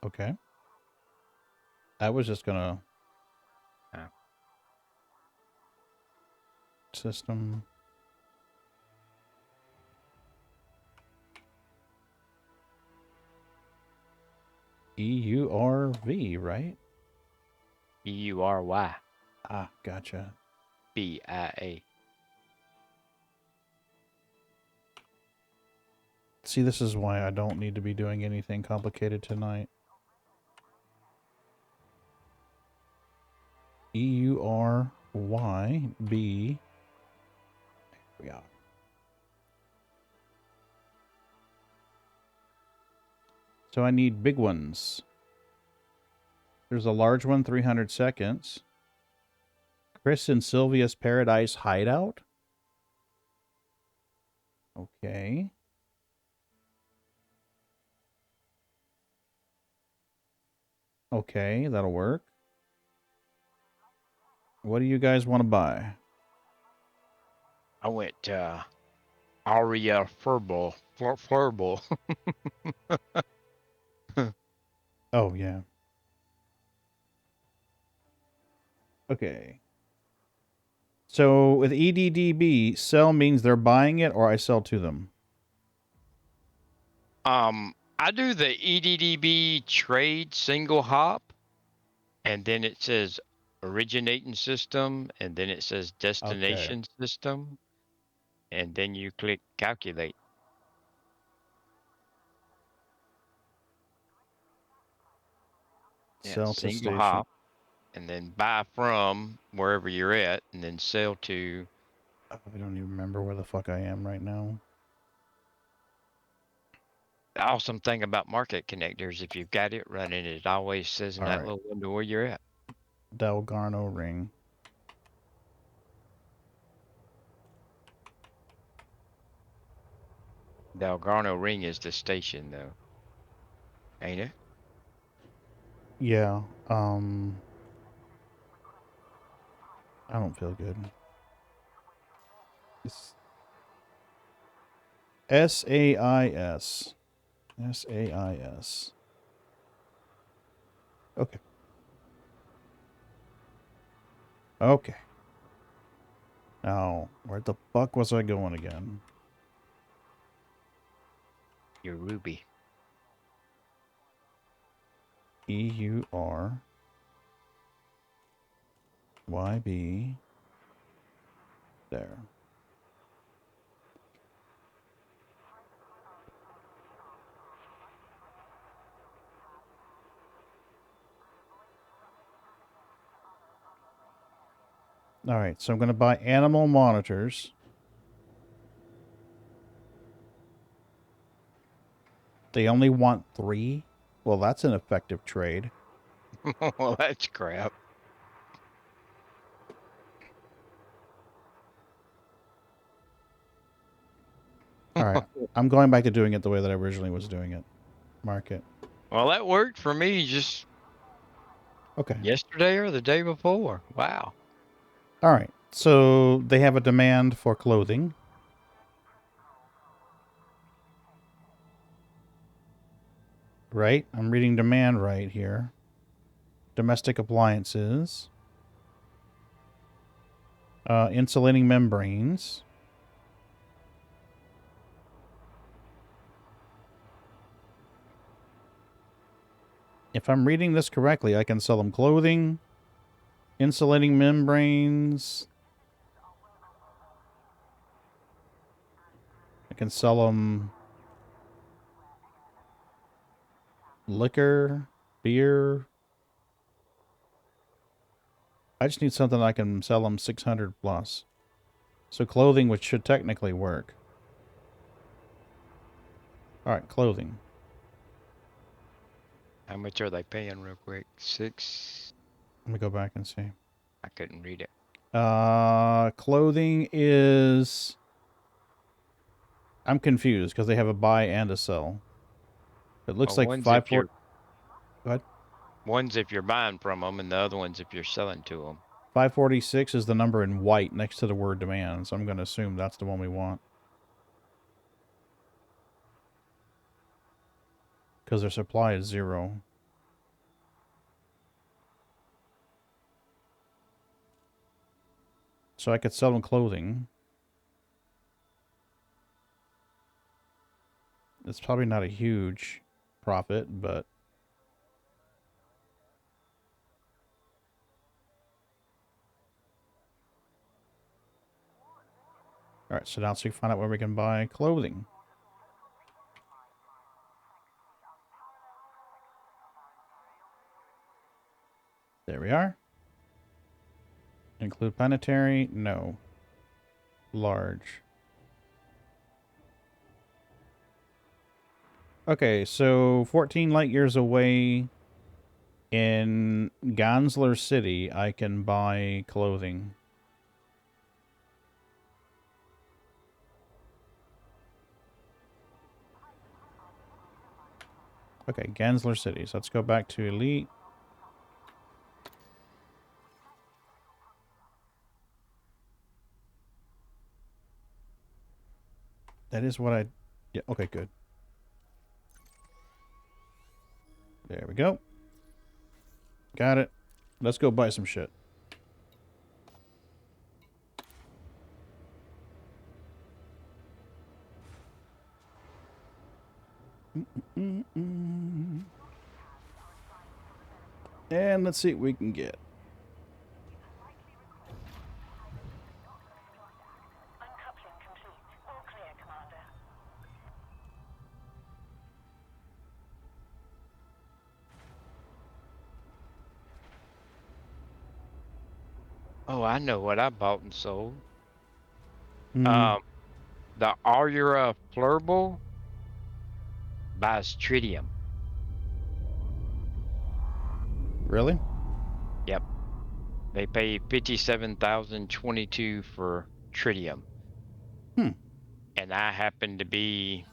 Okay. I was just gonna system. EURV, right? EURY. Ah, gotcha. BIA. See, this is why I don't need to be doing anything complicated tonight. EURYB. There we are. So I need big ones. There's a large one, 300 seconds. Chris and Sylvia's Paradise Hideout. Okay. Okay, that'll work. What do you guys want to buy? I went Aria Furball. Furball. Oh, yeah. Okay. So with EDDB, sell means they're buying it or I sell to them. I do the EDDB trade single hop, and then it says originating system, and then it says destination system, and then you click calculate. Yeah, Sell to single station. hop, and then buy from wherever you're at, and then sell to. I don't even remember where the fuck I am right now. The awesome thing about market connectors, if you've got it running, it always says in All that right. little window where you're at. Delgarno ring. The Algarno ring is the station, though, ain't it? Yeah. I don't feel good. It's SAIS. SAIS. Okay. Okay. Now, where the fuck was I going again? Your Ruby. EURYB. There. All right, so I'm going to buy animal monitors. They only want 3? Well, that's an effective trade. Well, that's crap. All right, I'm going back to doing it the way that I originally was doing it. Market. Well, that worked for me just Okay. yesterday or the day before. Wow. All right, so they have a demand for clothing. Right? I'm reading demand right here. Domestic appliances. Insulating membranes. If I'm reading this correctly, I can sell them clothing, insulating membranes. I can sell them liquor, beer. I just need something I can sell them 600 plus. So clothing, which should technically work. All right, clothing. How much are they paying real quick? 6? Let me go back and see. I couldn't read it. Clothing is... I'm confused because they have a buy and a sell. It looks Well, like 540. Go ahead. one's if you're buying from them, and the other one's if you're selling to them. 546 is the number in white next to the word demand, so I'm going to assume that's the one we want. Because their supply is 0. So I could sell them clothing. It's probably not a huge profit, but... Alright, so now let's find out where we can buy clothing. There we are. Include planetary? No. Large. Okay, so 14 light years away in Gansler City, I can buy clothing. Okay, Gansler City. So let's go back to Elite. That is what I... Yeah, okay, good. There we go. Got it. Let's go buy some shit. And let's see what we can get. Oh, I know what I bought and sold. Mm, The Aura Flurble buys tritium. really? Yep. They pay 57,022 for tritium. Hmm. And I happened to be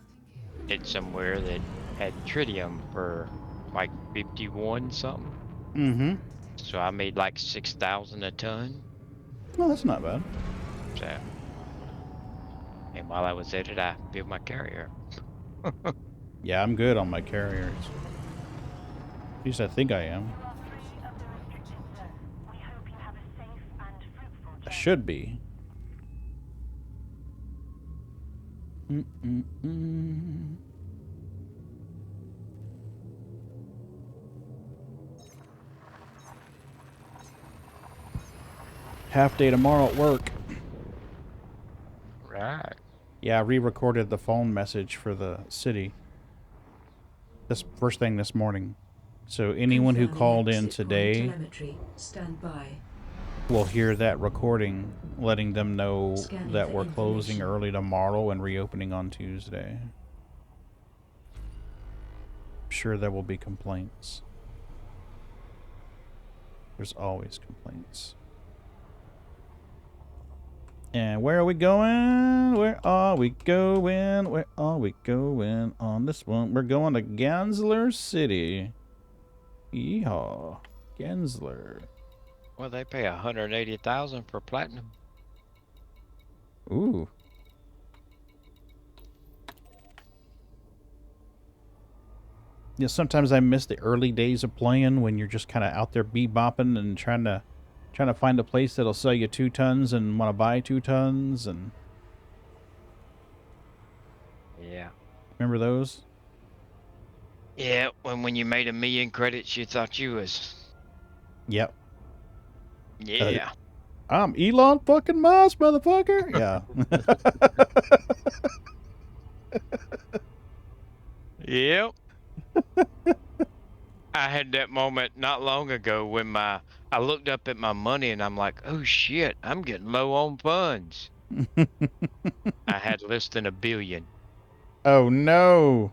at somewhere that had tritium for like 51 something. Mm-hmm. So I made like 6,000 a ton. No, that's not bad. So, and while I was at it, I built my carrier. Yeah, I'm good on my carriers. At least I think I am. You are free of the restricted zone. We hope you have a safe and fruitful I journey. should be. Mm-mm-mm. Half day tomorrow at work. Right. Yeah, I re-recorded the phone message for the city. This first thing this morning. So anyone who Confirming called in exit point today telemetry. Stand by. will hear that recording, letting them know Scanning that for we're closing information. early tomorrow and reopening on Tuesday. I'm sure there will be complaints. There's always complaints. And where are we going? Where are we going? Where are we going on this one? We're going to Gensler City. Yeehaw. Gensler. Well, they pay 180,000 for platinum. Ooh. Yeah, sometimes I miss the early days of playing when you're just kind of out there bebopping and trying to find a place that'll sell you 2 tons and want to buy 2 tons. And Yeah. remember those? Yeah, when you made 1,000,000 credits, you thought you was. Yep. Yeah. I'm Elon fucking Musk, motherfucker. Yeah. Yep. I had that moment not long ago when I looked up at my money and I'm like, oh shit, I'm getting low on funds. I had less than 1 billion. Oh no.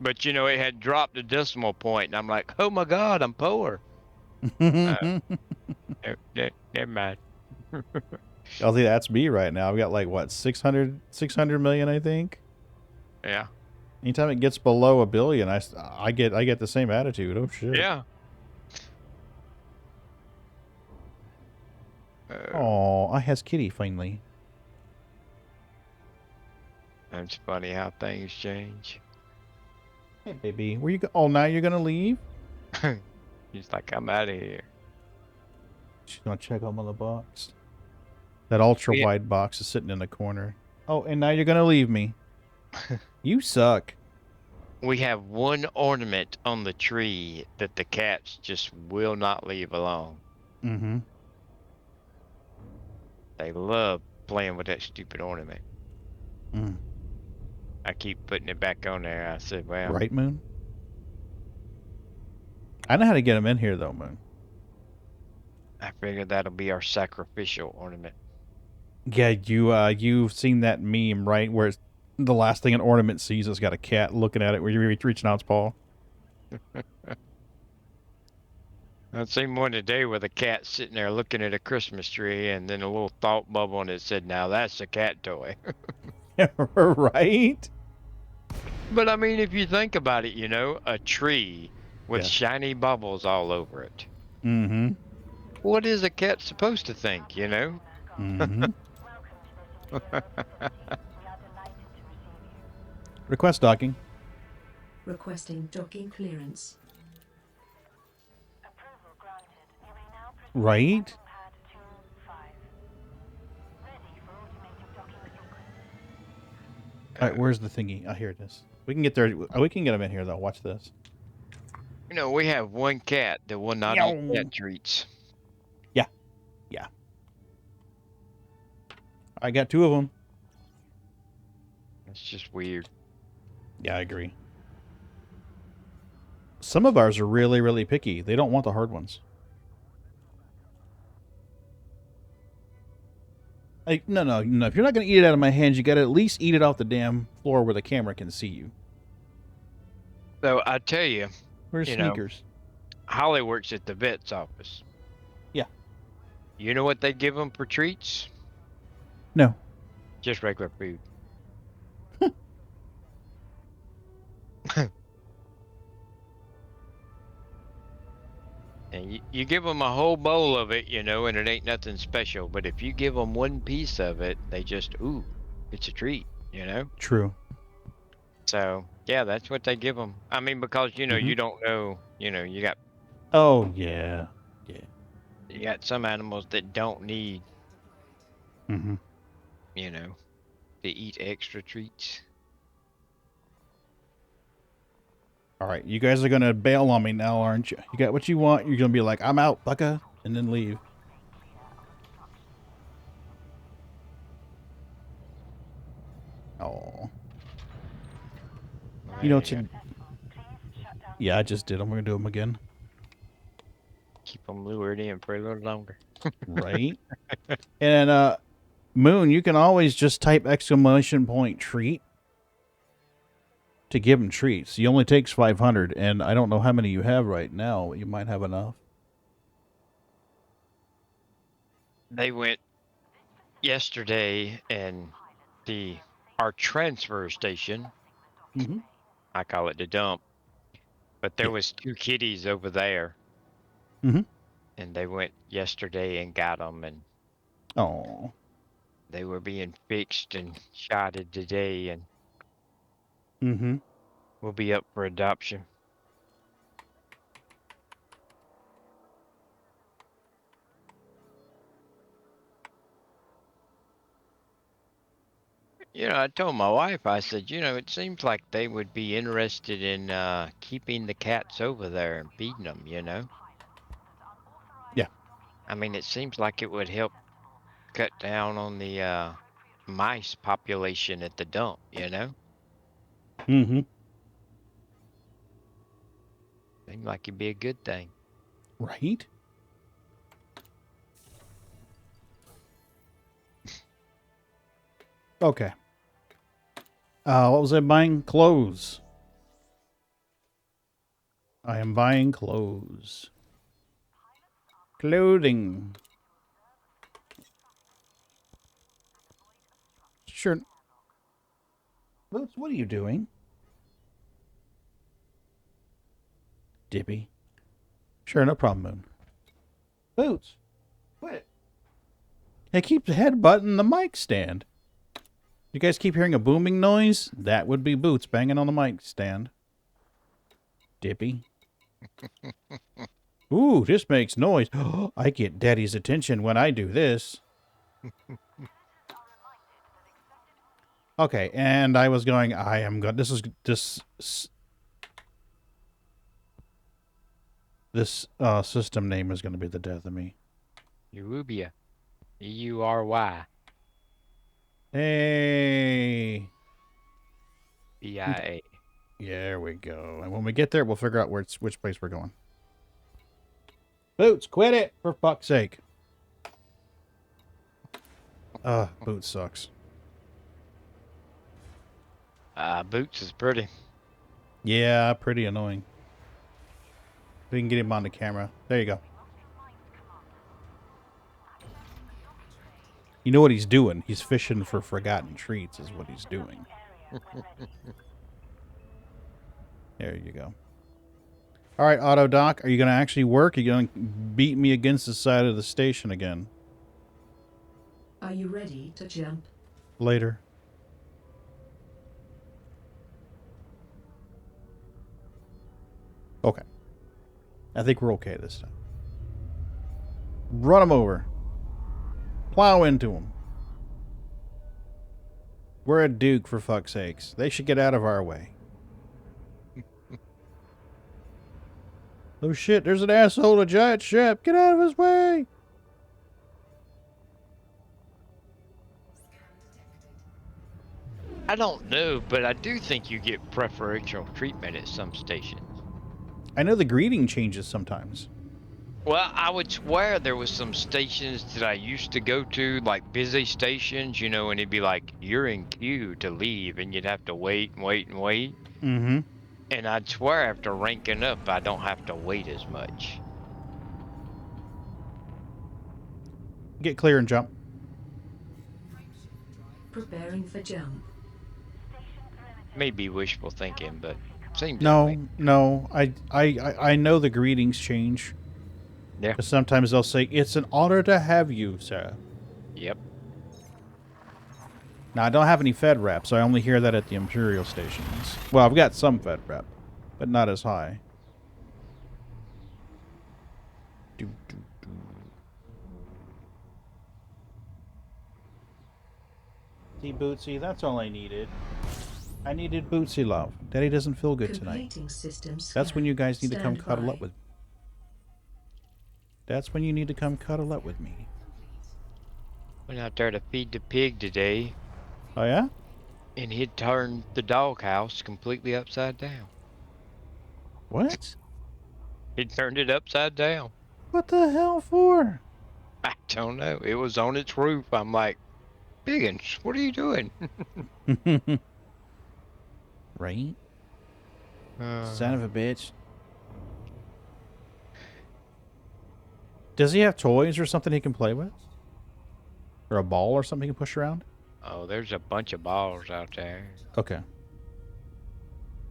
But it had dropped a decimal point and I'm like, oh my God, I'm poor. Never mind. I think that's me right now. I've got like what 600 million, I think. Yeah. Anytime it gets below 1 billion, I get the same attitude. Oh shit. Yeah. Oh, I has Kitty finally. That's funny how things change. Hey baby, where you go? Oh, now you're gonna leave? He's like, I'm out of here. She's gonna check on the box. That ultra Yeah. wide box is sitting in the corner. Oh, and now you're gonna leave me. You suck. We have one ornament on the tree that the cats just will not leave alone. Mm-hmm. They love playing with that stupid ornament. Mm. I keep putting it back on there. I said, well, Right, Moon? I know how to get them in here, though, Moon. I figured that'll be our sacrificial ornament. Yeah, you've seen that meme, right? Where it's the last thing an ornament sees is got a cat looking at it where you're reaching out its paw. I've seen one today with a cat sitting there looking at a Christmas tree and then a little thought bubble and it said, now that's a cat toy. Right? But I mean, if you think about it, a tree with Yeah. shiny bubbles all over it. Mm-hmm. What is a cat supposed to think, Mm-hmm. Welcome to the city. We are delighted to receive you. Request docking. Requesting docking clearance. Approval granted. You may now proceed to Right? docking pad 25. Ready for automated docking sequence. All right, where's the thingy? Oh, here it is. We can get there. Oh, we can get them in here, though. Watch this. We have one cat that will not Meow. eat cat treats. Yeah. I got 2 of them. It's just weird. Yeah, I agree. Some of ours are really, really picky. They don't want the hard ones. Like, no. If you're not going to eat it out of my hands, you got to at least eat it off the damn floor where the camera can see you. So I tell you, Where's you know, Sneakers? Holly works at the vet's office. Yeah. You know what they give them for treats? No. Just regular food. And you give them a whole bowl of it, and it ain't nothing special. But if you give them one piece of it, they just, ooh, it's a treat. True. So, yeah, that's what they give them. I mean, because, Mhm. you don't know, you got Oh, yeah. you got some animals that don't need, Mm-hmm. to eat extra treats. All right, you guys are going to bail on me now, aren't you? You got what you want. You're going to be like, I'm out, bucka, and then leave. Oh. You know, There yeah, I just did. I'm going to do them again. keep them lured in for a little longer. Right? And, Moon, you can always just type !treat to give them treats. He only takes 500, and I don't know how many you have right now. You might have enough. They went yesterday, and our transfer station, Mm-hmm. I call it the dump, but there Yeah. was 2 kitties over there, Mm-hmm. and they went yesterday and got them, and Oh. they were being fixed and shotted today, and Mm-hmm. will be up for adoption. I told my wife, I said, it seems like they would be interested in keeping the cats over there and feeding them, Yeah. I mean, it seems like it would help cut down on the mice population at the dump, Mm-hmm. Seems like it'd be a good thing. Right? Okay. What was I buying? Clothes. I am buying clothes. Clothing. Sure. Boots, what are you doing? Dippy. Sure, no problem, Moon. Boots. Quit. They keep headbutting the mic stand. You guys keep hearing a booming noise? That would be Boots banging on the mic stand. Dippy. Ooh, this makes noise. I get Daddy's attention when I do this. Okay, and I was going, I am good. This system name is going to be the death of me. Eurubia. EURY. Hey. BIA. There we go. And when we get there, we'll figure out which place we're going. Boots, quit it, for fuck's sake. Boots sucks. Boots is pretty. Yeah, pretty annoying. We can get him on the camera. There you go. You know what he's doing? He's fishing for forgotten treats is what he's doing. There you go. All right, Auto Doc, are you going to actually work? Are you going to beat me against the side of the station again? Are you ready to jump? Later. Okay. I think we're okay this time. Run him over. Plow into him. We're a Duke, for fuck's sakes. They should get out of our way. Oh shit, there's an asshole in a giant ship. Get out of his way. I don't know, but I do think you get preferential treatment at some stations. I know the greeting changes sometimes. Well, I would swear there was some stations that I used to go to, like busy stations, you know, and it'd be like, you're in queue to leave, and you'd have to wait and wait and wait. Mm-hmm. And I'd swear after ranking up, I don't have to wait as much. Get clear and jump. Preparing for jump. Maybe wishful thinking, but seems that way. No. I know the greetings change. Yeah. 'Cause sometimes they'll say, "It's an honor to have you, sir." Yep. Now, I don't have any Fed rep, so I only hear that at the Imperial stations. Well, I've got some Fed rep, but not as high. Do, do, do. See, Bootsy, that's all I needed. I needed Bootsy love. Daddy doesn't feel good tonight. Completing system That's when you guys need to come Stand cuddle by. up with me. That's when you need to come cuddle up with me. Went out there to feed the pig today, Oh, yeah? and he'd turned the doghouse completely upside down. What? He'd turned it upside down. What the hell for? I don't know. It was on its roof. I'm like, Biggins, what are you doing? Right? Son of a bitch. Does he have toys or something he can play with? Or a ball or something he can push around? Oh, there's a bunch of balls out there. Okay.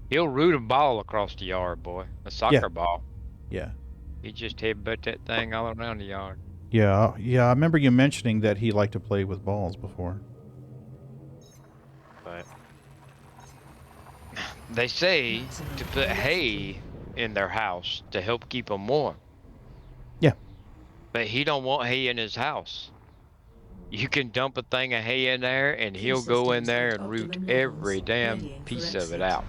He'll root a ball across the yard, boy. A soccer ball. Yeah. He just headbutt that thing all around the yard. Yeah, I remember you mentioning that he liked to play with balls before. But they say to put hay in their house to help keep them warm. Yeah. But he don't want hay in his house. You can dump a thing of hay in there, and he'll go in there and root every damn piece of it out.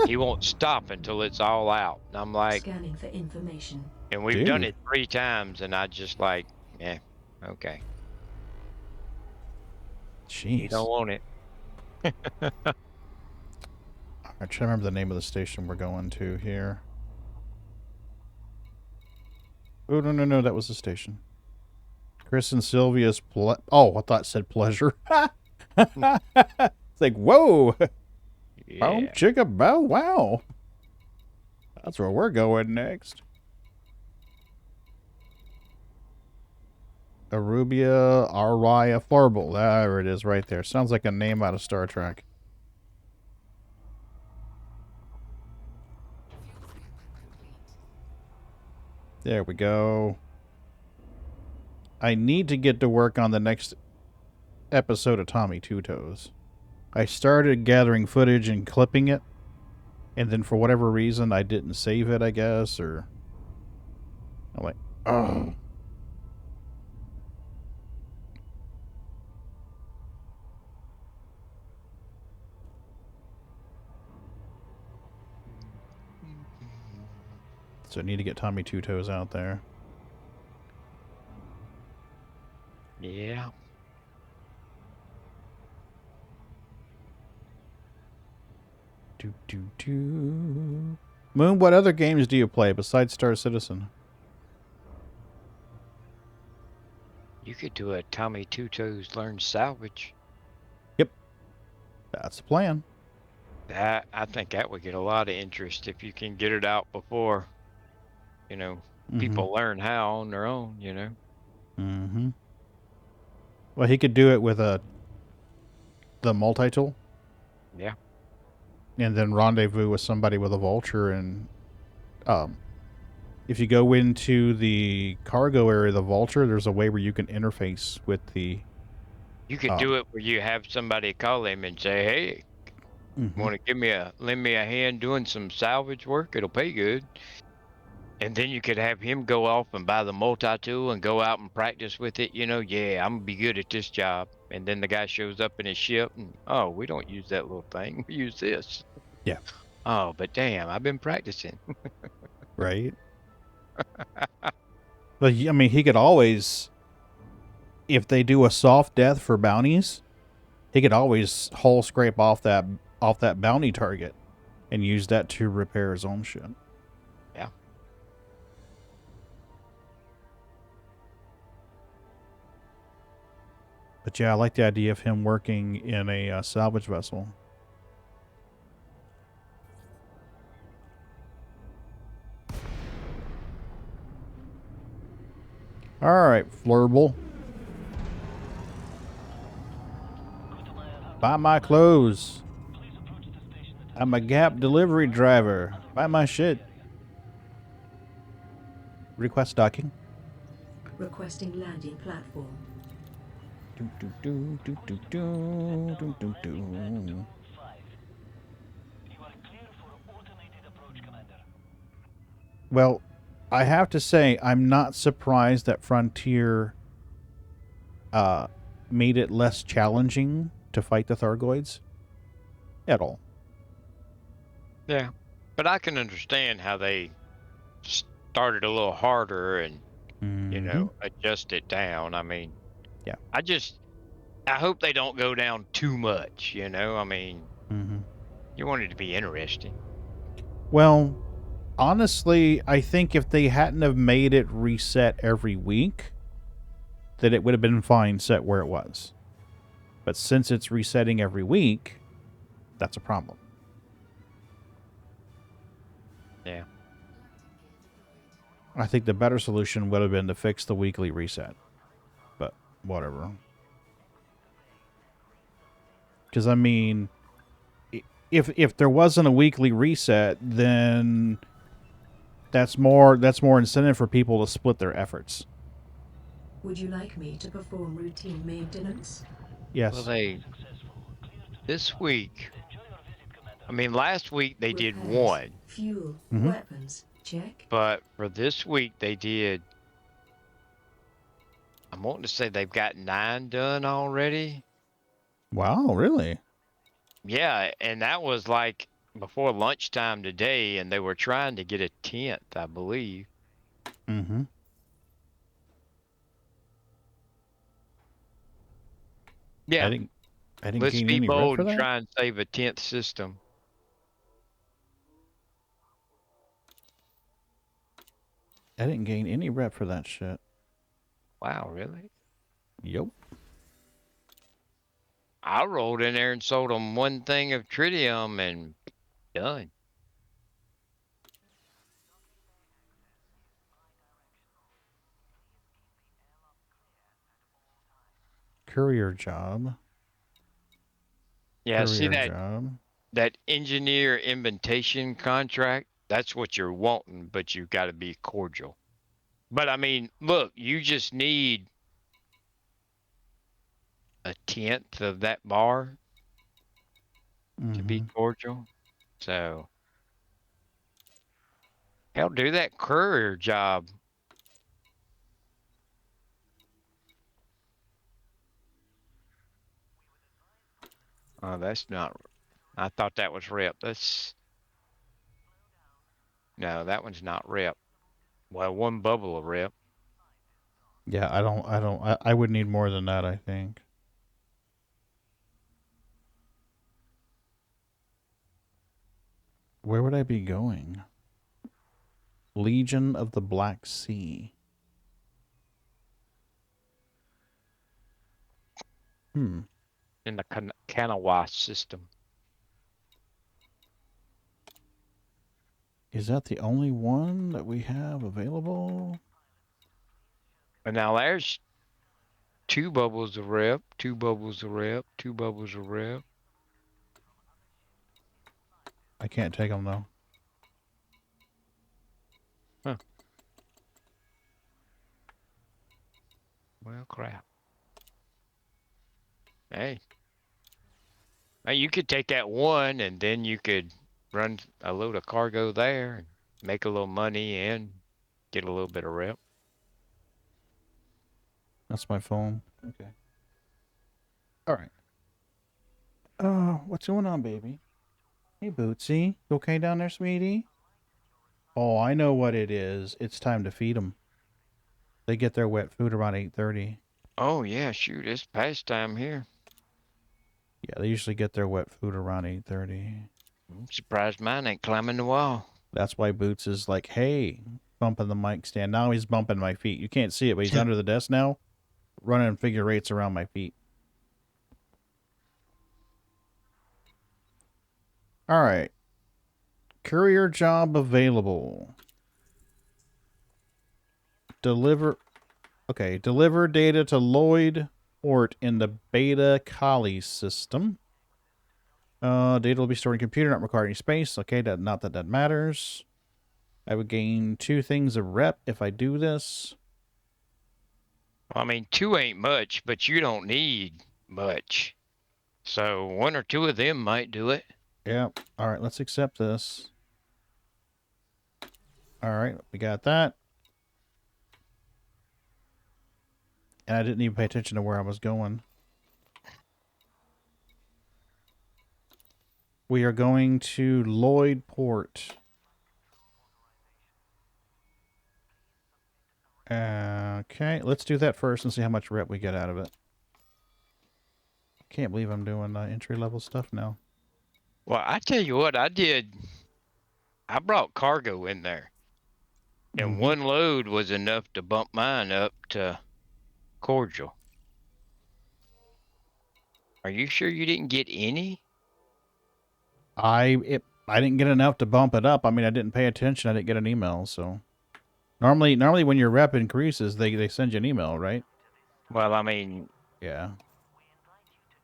He won't stop until it's all out. And I'm like, Scanning for information. and we've done it 3 times, and I just like, yeah, okay. Jeez. You don't want it. I'm trying to remember the name of the station we're going to here. Oh, no, that was the station. Chris and Sylvia's oh, I thought it said pleasure. It's like, whoa. Yeah. Oh, chicka bow wow. That's where we're going next. Arubia Aria Farble. There it is right there. Sounds like a name out of Star Trek. There we go. I need to get to work on the next episode of Tommy Two Toes. I started gathering footage and clipping it, and then for whatever reason I didn't save it, I guess, or I'm like, oh. So I need to get Tommy Two Toes out there. Yeah. Moon, what other games do you play besides Star Citizen? You could do a Tommy Two Toes Learn Salvage. Yep. That's the plan. That, I think that would get a lot of interest if you can get it out before, you know, people learn how on their own, you know. Mm-hmm. Well, he could do it with the multi-tool. Yeah. And then rendezvous with somebody with a vulture, and if you go into the cargo area of the vulture, there's a way where you can interface with the... You could do it where you have somebody call him and say, hey, want to lend me a hand doing some salvage work? It'll pay good. And then you could have him go off and buy the multi-tool and go out and practice with it. You know, yeah, I'm going to be good at this job. And then the guy shows up in his ship and, oh, we don't use that little thing. We use this. Yeah. Oh, but damn, I've been practicing. Right. But, I mean, he could always... If they do a soft death for bounties, he could always hull scrape off that bounty target and use that to repair his own ship. Yeah. But yeah, I like the idea of him working in a salvage vessel. All right, Flurble. Buy my clothes. I'm a Gap delivery driver. Buy my shit. Request docking. Requesting landing platform. Do, do, do, do, do, do, do, do, do. Well, I have to say, I'm not surprised that Frontier made it less challenging to fight the Thargoids at all. Yeah. But I can understand how they started a little harder and, you know, adjust it down. I mean, Yeah. I hope they don't go down too much, you know? I mean, Mm-hmm. you want it to be interesting. Well, honestly, I think if they hadn't have made it reset every week, that it would have been fine set where it was. But since it's resetting every week, that's a problem. Yeah. I think the better solution would have been to fix the weekly reset. But whatever. Because, I mean, if there wasn't a weekly reset, then that's more incentive for people to split their efforts. Would you like me to perform routine maintenance? Yes. Well, this week, I mean, last week they did Repairs, one, fuel, Mhm. weapons. Check. but for this week they did, I'm wanting to say they've got 9 done already. Wow, really? Yeah, and that was like before lunchtime today, and they were trying to get a 10th, I believe. Mm-hmm. Yeah, I didn't let's gain be any rep bold for and that. try and save a 10th system. I didn't gain any rep for that shit. Wow, really? Yep. I rolled in there and sold them one thing of tritium and done. Courier job. Yeah, see Courier job. that engineer invitation contract? That's what you're wanting, but you've got to be cordial. But I mean, look, you just need a 10th of that bar to be Mm-hmm. cordial. So, hell, do that courier job. Oh, that's not. I thought that was rep. No, that one's not rep. Well, one bubble of rep. Yeah, I would need more than that, I think. Where would I be going? Legion of the Black Sea. Hmm. In the Kanawa system. Is that the only one that we have available? And now there's 2 bubbles of rep, 2 bubbles of rep, 2 bubbles of rep. I can't take them, though. Huh. Well, crap. Hey. Now you could take that one and then you could run a load of cargo there and make a little money and get a little bit of rep. That's my phone. Okay. All right. What's going on, baby? Hey, Bootsy. You okay down there, sweetie? Oh, I know what it is. It's time to feed them. They get their wet food around 8:30. Oh yeah, shoot, it's past time here. Yeah, they usually get their wet food around 8:30. I'm surprised mine ain't climbing the wall. That's why Boots is like, hey, bumping the mic stand. Now he's bumping my feet. You can't see it, but he's under the desk now, running figure eights around my feet. All right. Courier job available. Deliver. Okay, deliver data to Lloyd Port in the Beta Kali system. Data will be stored in computer, not require any space. Okay, not that matters. I would gain 2 things of rep if I do this. I mean, 2 ain't much, but you don't need much. So 1 or 2 of them might do it. Yep. All right, let's accept this. All right, we got that. And I didn't even pay attention to where I was going. We are going to Lloyd Port. Okay, let's do that first and see how much rep we get out of it. Can't believe I'm doing entry-level stuff now. Well, I tell you what I did. I brought cargo in there. And 1 load was enough to bump mine up to cordial. Are you sure you didn't get any? I didn't get enough to bump it up. I mean, I didn't pay attention. I didn't get an email, so normally when your rep increases, they send you an email, right? Well, I mean, Yeah.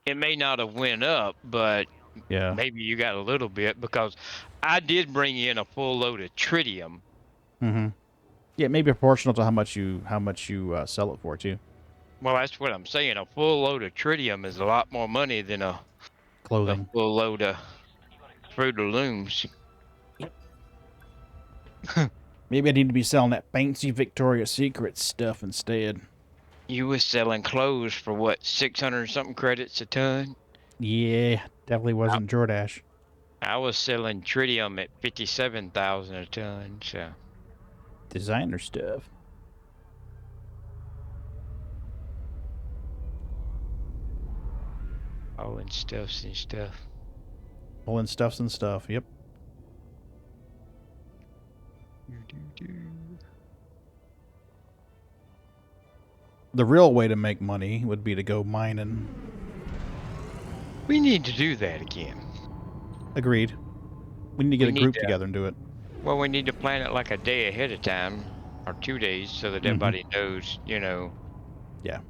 it may not have went up, but Yeah. maybe you got a little bit because I did bring in a full load of tritium. Mm-hmm. Yeah, maybe proportional to how much you sell it for too. Well, that's what I'm saying. A full load of tritium is a lot more money than a Clothing. full load of Fruit of Looms. Maybe I need to be selling that fancy Victoria's Secret stuff instead. You was selling clothes for what, 600 something credits a ton? Yeah, definitely wasn't Jordash. I was selling tritium at 57,000 a ton, so. Designer stuff. Oh, and stuffs and stuff. Pulling stuffs and stuff. Yep. The real way to make money would be to go mining. We need to do that again. Agreed. We need to get We a need group to- together and do it. Well, we need to plan it like a day ahead of time, or 2 days, so that everybody knows, you know, Yeah.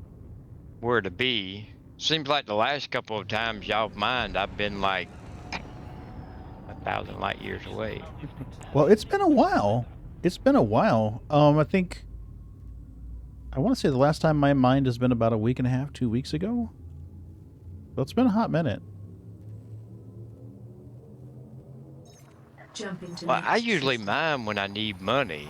where to be. Seems like the last couple of times y'all mined, I've been like 1,000 light years away. Well, it's been a while. It's been a while. I want to say the last time my mind has been about a week and a half, 2 weeks ago. Well, it's been a hot minute. Jumping to Well, I next usually system. mine when I need money,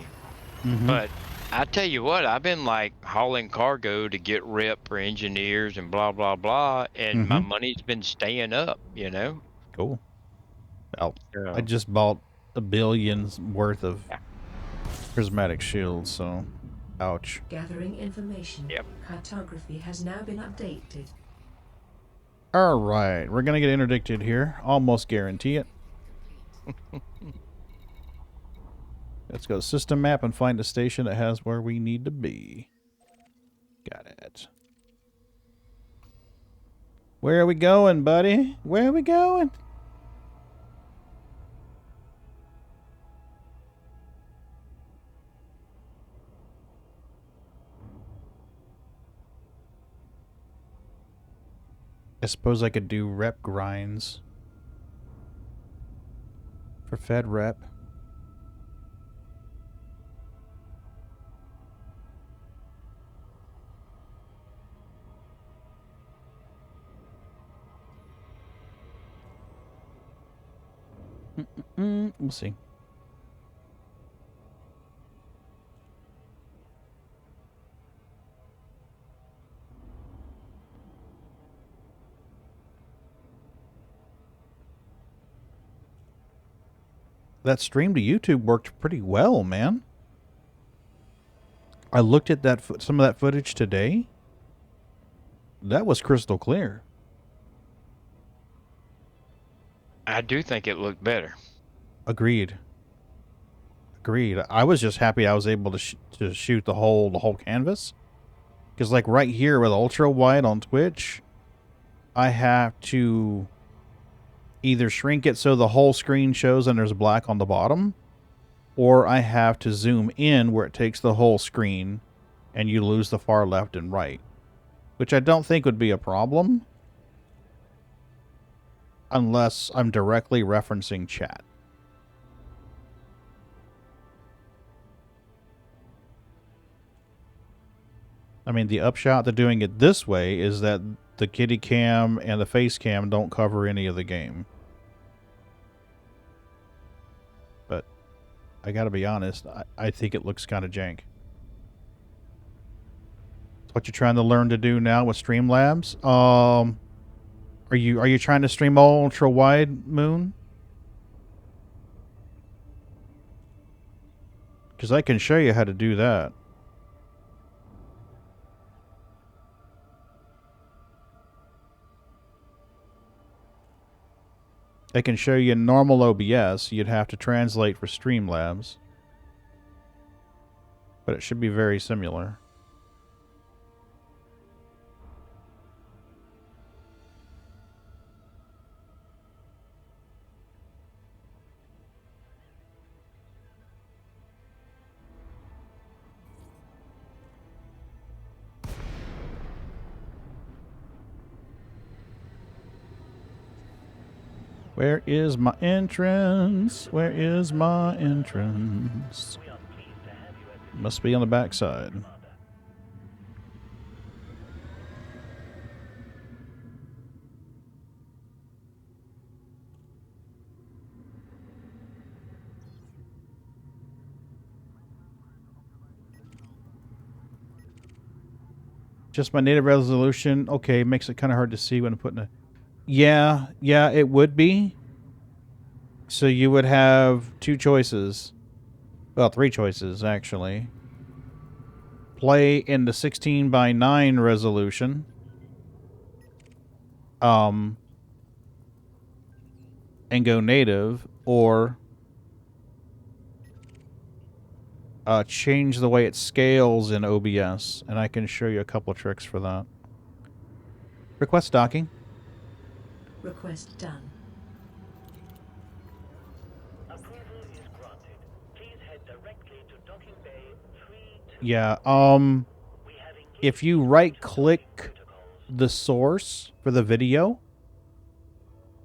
Mm-hmm. but I tell you what, I've been like hauling cargo to get rep for engineers and blah, blah, blah, and my money's been staying up, you know? Cool. Well, I So, just bought $1 billion's worth of Yeah. prismatic shields, so ouch. Gathering information. Yep. Cartography has now been updated. All right, we're gonna get interdicted here. Almost guarantee it. Let's go to system map and find a station that has where we need to be. Got it. Where are we going, buddy? Where are we going? I suppose I could do rep grinds for Fed rep. We'll see. That stream to YouTube worked pretty well, man. I looked at that some of that footage today. That was crystal clear. I do think it looked better. Agreed. Agreed. I was just happy I was able to shoot the whole canvas. Because like right here with ultra wide on Twitch, I have to either shrink it so the whole screen shows and there's black on the bottom, or I have to zoom in where it takes the whole screen and you lose the far left and right, which I don't think would be a problem unless I'm directly referencing chat. I mean, the upshot to doing it this way is that the kitty cam and the face cam don't cover any of the game. But I gotta be honest, I think it looks kind of jank. What you're trying to learn to do now with Streamlabs? Are you trying to stream ultra wide, Moon? Because I can show you how to do that. I can show you normal OBS. You'd have to translate for Streamlabs. But it should be very similar. Where is my entrance? Where is my entrance? Must be on the back side. Just my native resolution. Okay, makes it kind of hard to see when putting a... Yeah, it would be. So you would have two choices. Well, three choices, actually. Play in the 16:9 resolution. And go native, or change the way it scales in OBS. And I can show you a couple of tricks for that. Request docking. Request done. Approval is granted. Please head directly to docking bay 3-2. Yeah, We have engaged if you right-click the source for the video,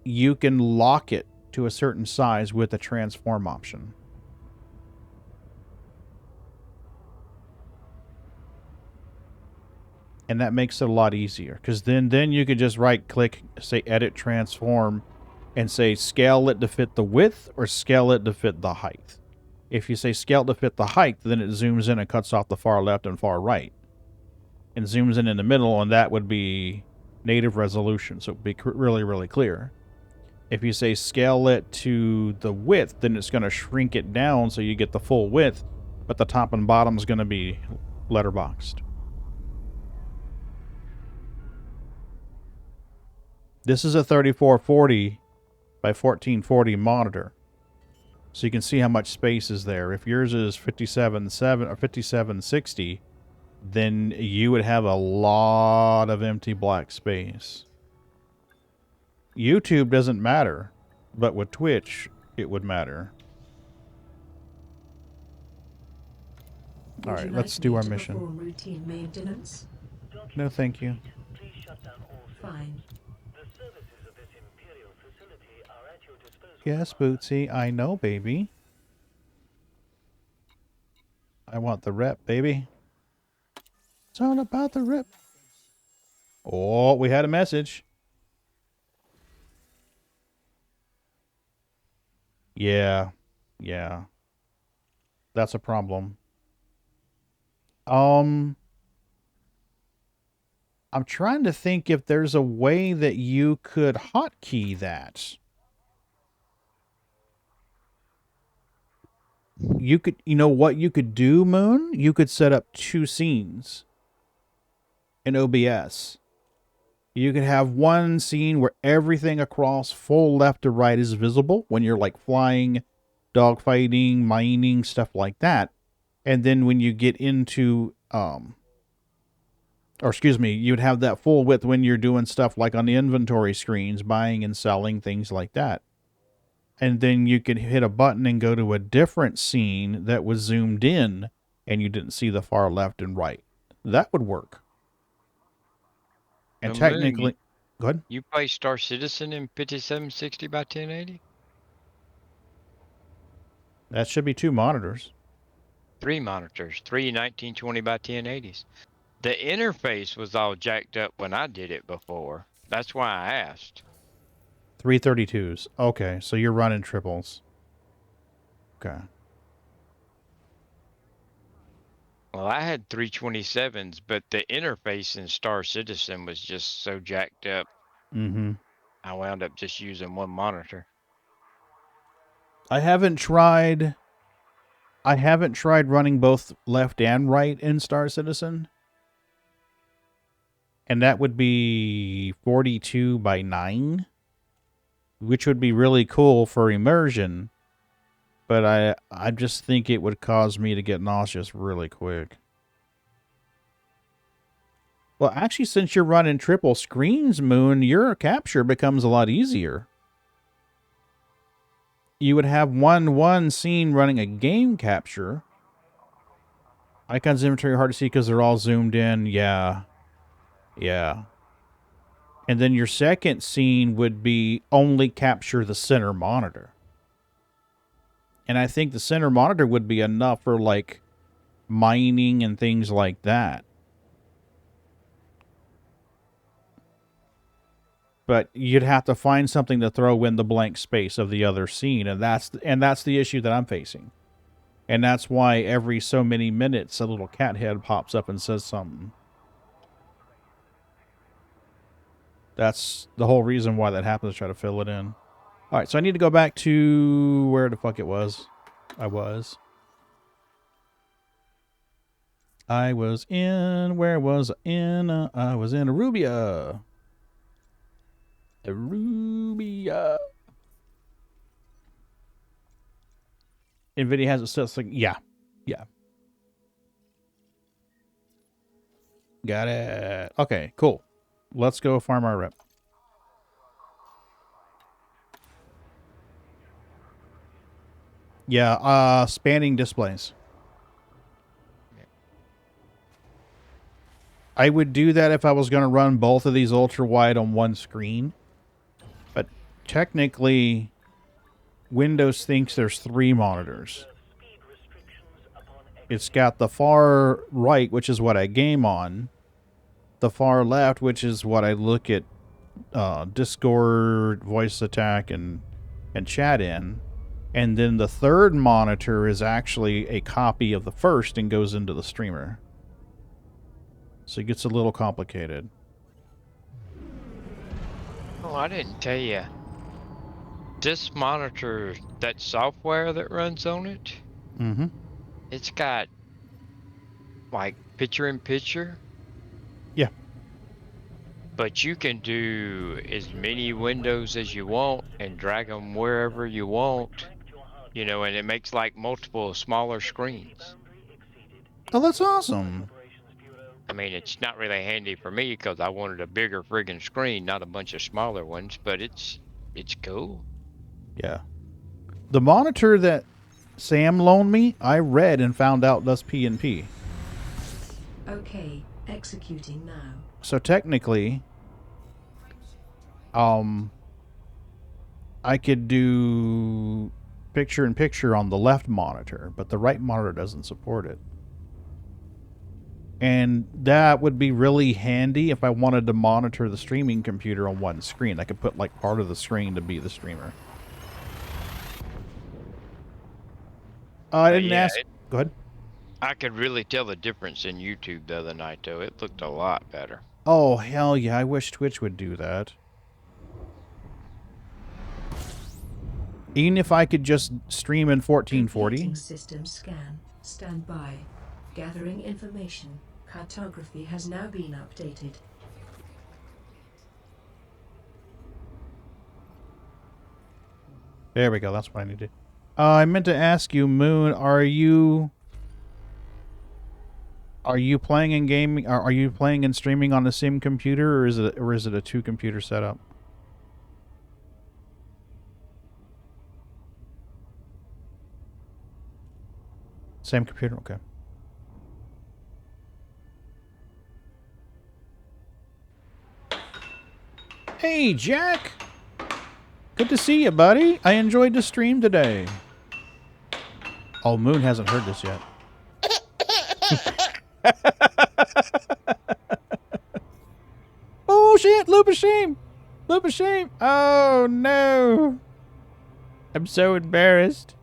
you can lock it to a certain size with the transform option. And that makes it a lot easier, because then you could just right-click, say Edit Transform, and say scale it to fit the width or scale it to fit the height. If you say scale it to fit the height, then it zooms in and cuts off the far left and far right. And zooms in the middle, and that would be native resolution, so it would be really, really clear. If you say scale it to the width, then it's going to shrink it down so you get the full width, but the top and bottom is going to be letterboxed. This is a 3440 by 1440 monitor. So you can see how much space is there. If yours is 57.7 or 5760, then you would have a lot of empty black space. YouTube doesn't matter, but with Twitch, it would matter. All right, let's do our mission. Perform routine maintenance. No, thank you. Please shut down all Fine. The services of this imperial facility are at your disposal. Yes, Bootsy, I know, baby. I want the rep, baby. It's all about the rep. Oh, we had a message. Yeah. That's a problem. I'm trying to think if there's a way that you could hotkey that. You could, you know what you could do, Moon? You could set up two scenes in OBS. You could have one scene where everything across full left to right is visible when you're like flying, dogfighting, mining, stuff like that. And then when you get into or excuse me, you'd have that full width when you're doing stuff like on the inventory screens, buying and selling, things like that. And then you could hit a button and go to a different scene that was zoomed in and you didn't see the far left and right. That would work. And Now, Moon, technically, go ahead. you play Star Citizen in 5760 by 1080? That should be 2 monitors. 3 monitors, 3 1920 by 1080s. The interface was all jacked up when I did it before. That's why I asked. 332s. Okay, so you're running triples. Okay. Well, I had 327s, but the interface in Star Citizen was just so jacked up. Mm-hmm. I wound up just using one monitor. I haven't tried running both left and right in Star Citizen. And that would be 42 by 9, which would be really cool for immersion. But I just think it would cause me to get nauseous really quick. Well, actually, since you're running triple screens, Moon, your capture becomes a lot easier. You would have one scene running a game capture. Icons inventory are hard to see because they're all zoomed in. Yeah. Yeah. And then your second scene would be only capture the center monitor. And I think the center monitor would be enough for, like, mining and things like that. But you'd have to find something to throw in the blank space of the other scene, and that's the issue that I'm facing. And that's why every so many minutes a little cat head pops up and says something. That's the whole reason why that happens, to try to fill it in. All right, so I need to go back to where the fuck it was. I was in, where was I in? I was in Arubia. Arubia. NVIDIA has it set like, yeah. Got it. Okay, cool. Let's go farm our rep. Yeah, spanning displays. I would do that if I was going to run both of these ultra wide on one screen. But technically, Windows thinks there's 3 monitors. It's got the far right, which is what I game on. The far left, which is what I look at Discord, voice attack, and chat in. And then the third monitor is actually a copy of the first and goes into the streamer. So it gets a little complicated. Oh, I didn't tell you. This monitor, that software that runs on it, Mm-hmm. it's got, like, picture-in-picture. Yeah. But you can do as many windows as you want and drag them wherever you want, you know, and it makes like multiple smaller screens. Oh, that's awesome. I mean, it's not really handy for me because I wanted a bigger friggin' screen, not a bunch of smaller ones, but it's cool. Yeah. The monitor that Sam loaned me, I read and found out does P&P. Okay, executing now. So technically, I could do picture-in-picture on the left monitor, but the right monitor doesn't support it. And that would be really handy if I wanted to monitor the streaming computer on one screen. I could put, like, part of the screen to be the streamer. I didn't ask... Go ahead. I could really tell the difference in YouTube the other night, though. It looked a lot better. Oh, hell yeah. I wish Twitch would do that. Even if I could just stream in 1440. Completing system scan. Stand by. Gathering information. Cartography has now been updated. There we go. That's what I needed. I meant to ask you, Moon, are you Are you playing in gaming? Are you playing and streaming on the same computer, or is it a two-computer setup? Same computer, okay. Hey, Jack. Good to see you, buddy. I enjoyed the stream today. Oh, Moon hasn't heard this yet. Oh, shit. Loop of shame. Loop of shame. Oh, no. I'm so embarrassed.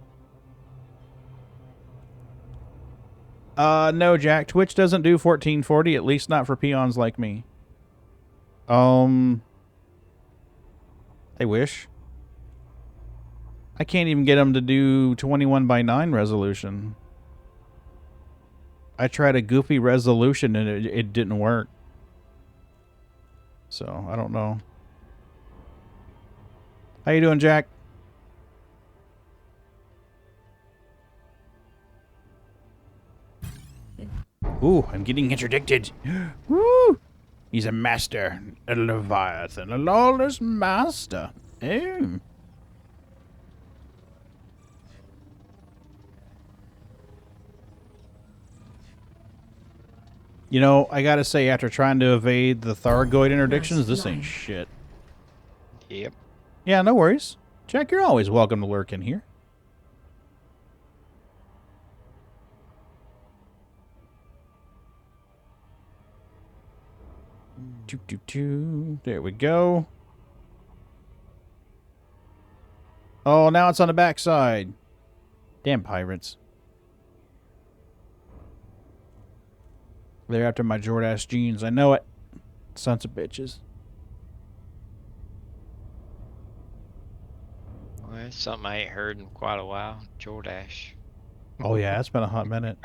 No, Jack. Twitch doesn't do 1440, at least not for peons like me. I wish. I can't even get them to do 21:9 resolution. I tried a goofy resolution and it didn't work. So, I don't know. How you doing, Jack? Ooh, I'm getting interdicted. Woo! He's a master. A Leviathan. A lawless master. Oh. You know, I gotta say, after trying to evade the Thargoid interdictions, this ain't shit. Yep. Yeah, no worries. Jack, you're always welcome to lurk in here. There we go. Oh, now it's on the backside. Damn pirates. They're after my Jordache jeans. I know it. Sons of bitches. Well, that's something I ain't heard in quite a while. Jordache. Oh, yeah. It's been a hot minute.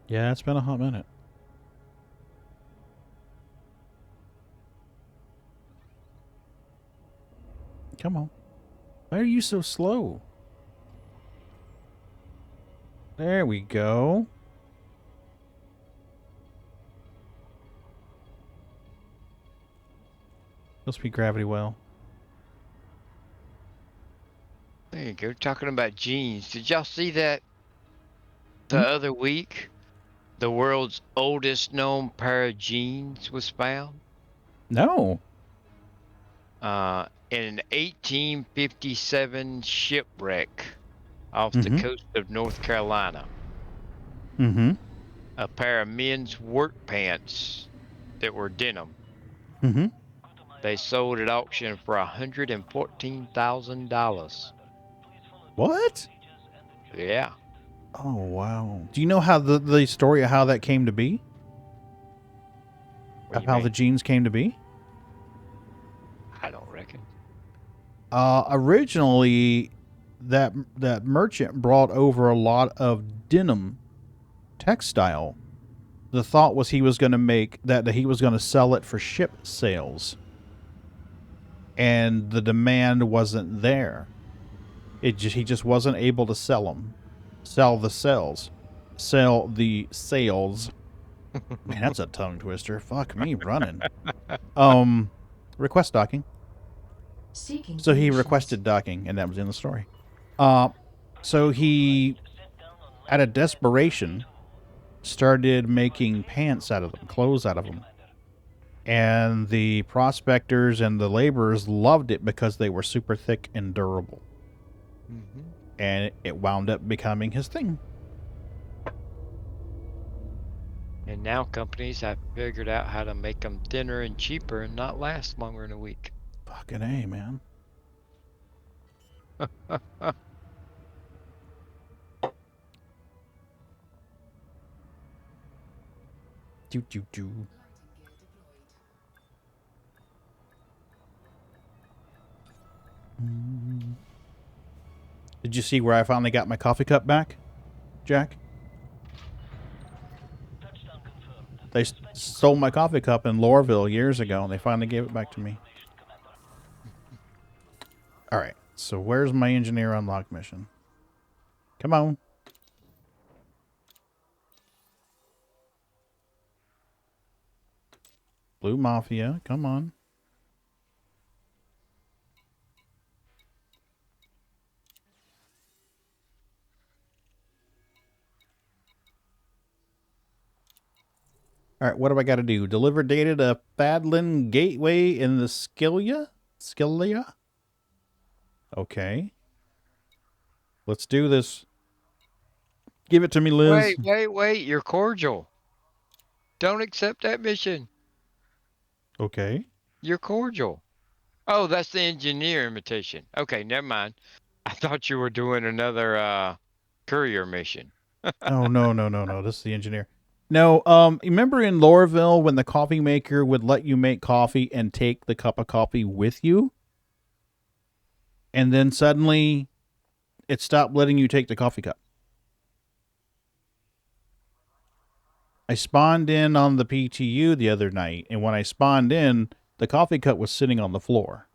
Yeah, it's been a hot minute. Come on. Why are you so slow? There we go. Must be gravity well. There you go. Talking about jeans. Did y'all see that the other week? The world's oldest known pair of jeans was found. No. In an 1857 shipwreck off the coast of North Carolina. Mm-hmm. A pair of men's work pants that were denim. Mm-hmm. They sold at auction for $114,000. What? Yeah. Oh, wow. Do you know how the story of how that came to be? What do Of you how mean? the jeans came to be? I don't reckon. Originally, that merchant brought over a lot of denim textile. The thought was he was going to make that he was going to sell it for ship sales. And the demand wasn't there. He just wasn't able to sell them. Sell the sales. Man, that's a tongue twister. Fuck me running. Request docking. Seeking So he permissions. requested docking, and that was in the story. So he, out of desperation, started making pants out of them, clothes out of them. And the prospectors and the laborers loved it because they were super thick and durable. Mm-hmm. And it wound up becoming his thing. And now companies have figured out how to make them thinner and cheaper and not last longer than a week. Fucking A, man. Do. Did you see where I finally got my coffee cup back, Jack? They stole my coffee cup in Lorville years ago, and they finally gave it back to me. All right. So where's my engineer unlock mission? Come on. Blue Mafia, come on. All right, what do I got to do? Deliver data to Fadlin Gateway in the Skillia? Skillia? Okay. Let's do this. Give it to me, Liz. Wait. You're cordial. Don't accept that mission. Okay. You're cordial. Oh, that's the engineer invitation. Okay, never mind. I thought you were doing another courier mission. Oh, no. This is the engineer. No, remember in Lorville when the coffee maker would let you make coffee and take the cup of coffee with you? And then suddenly it stopped letting you take the coffee cup. I spawned in on the PTU the other night, and when I spawned in, the coffee cup was sitting on the floor.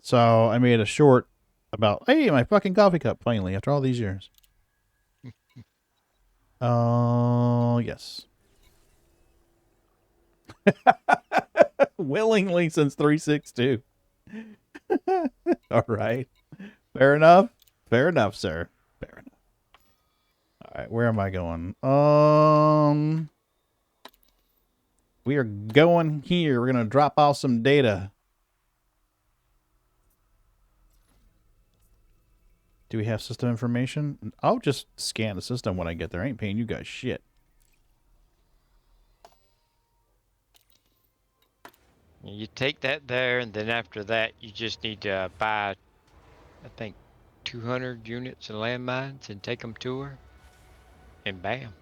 So I made a short about, hey, my fucking coffee cup, finally, after all these years. Yes. Willingly since 362. All right. Fair enough. Fair enough, sir. Fair enough. All right, where am I going? We are going here. We're going to drop off some data. Do we have system information? I'll just scan the system when I get there. I ain't paying you guys shit. You take that there, and then after that, you just need to buy, I think, 200 units of landmines and take them to her. And bam.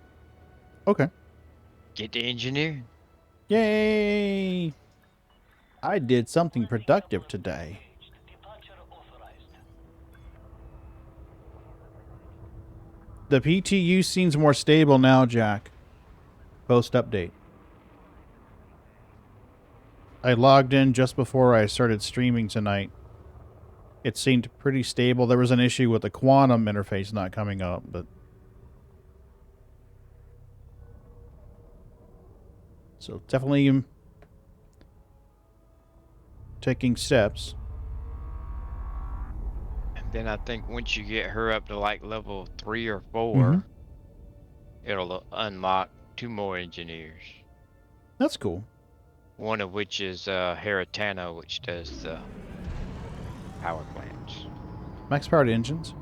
Okay. Get the engineering. Yay! I did something productive today. Departure authorized. The PTU seems more stable now, Jack. Post-update. I logged in just before I started streaming tonight. It seemed pretty stable. There was an issue with the quantum interface not coming up, but... So definitely taking steps. And then I think once you get her up to like level 3 or 4, it'll unlock 2 more engineers. That's cool. One of which is Heritano, which does the power plants. Max powered engines.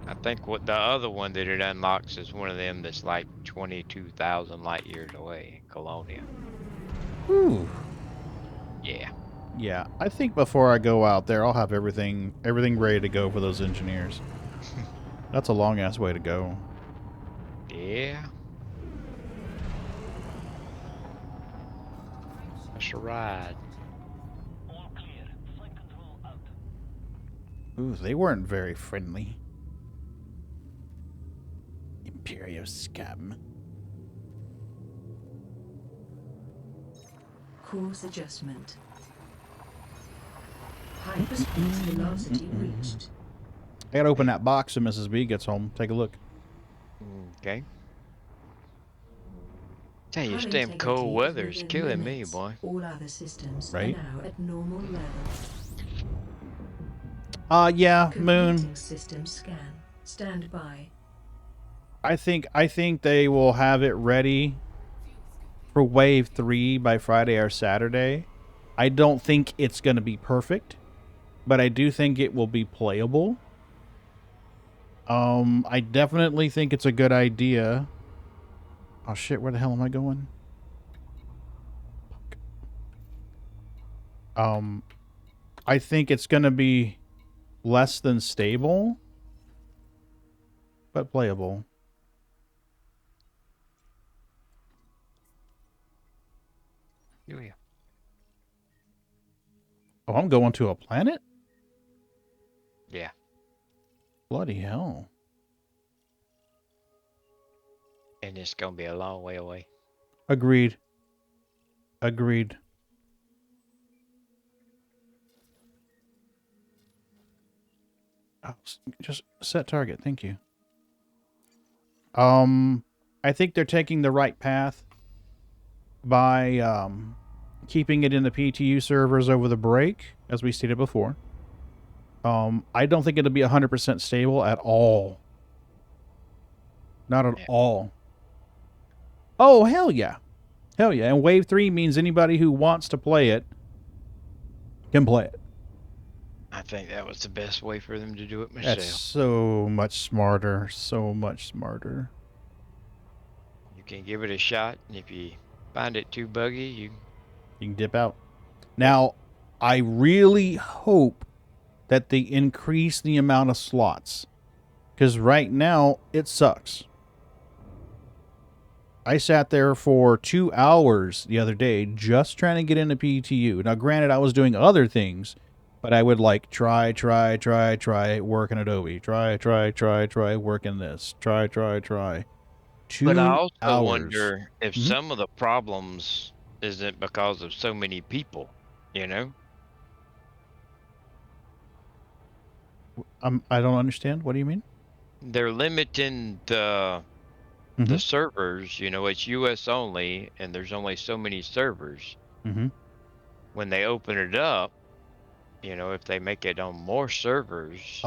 I think what the other one that it unlocks is one of them that's like 22,000 light years away in Colonia. Ooh. Yeah. Yeah, I think before I go out there, I'll have everything ready to go for those engineers. That's a long ass way to go. Yeah. That's a ride. All clear. Flight control out. Ooh, they weren't very friendly. Imperio scum. Course adjustment. Hyperspace velocity reached. I gotta open that box when Mrs. B gets home. Take a look. Okay. Tell you, Hull this damn integrity cold weather is within killing me, limits. boy. All other systems Right? are now at normal level. Yeah, Moon. Completing system scan. Stand by. I think they will have it ready for Wave 3 by Friday or Saturday. I don't think it's going to be perfect, but I do think it will be playable. I definitely think it's a good idea. Oh shit, where the hell am I going? Fuck. I think it's going to be less than stable, but playable. Oh, yeah. Oh, I'm going to a planet? Yeah. Bloody hell. And it's gonna be a long way away. Agreed. Agreed. Oh, just set target. Thank you. I think they're taking the right path by keeping it in the PTU servers over the break, as we stated before. I don't think it'll be 100% stable at all. Not at all. Oh, hell yeah. Hell yeah. And Wave 3 means anybody who wants to play it can play it. I think that was the best way for them to do it myself. That's so much smarter. So much smarter. You can give it a shot, and if you find it too buggy, you can dip out. Now, I really hope that they increase the amount of slots, because right now it sucks. I sat there for 2 hours the other day just trying to get into PTU. Now, granted, I was doing other things, but I would like try, work in Adobe. Try, work in this. Try. 2 But I also hours. wonder if some of the problems isn't because of so many people, you know? I don't understand. What do you mean? They're limiting the servers, you know, it's US only, and there's only so many servers. When they open it up, you know, if they make it on more servers,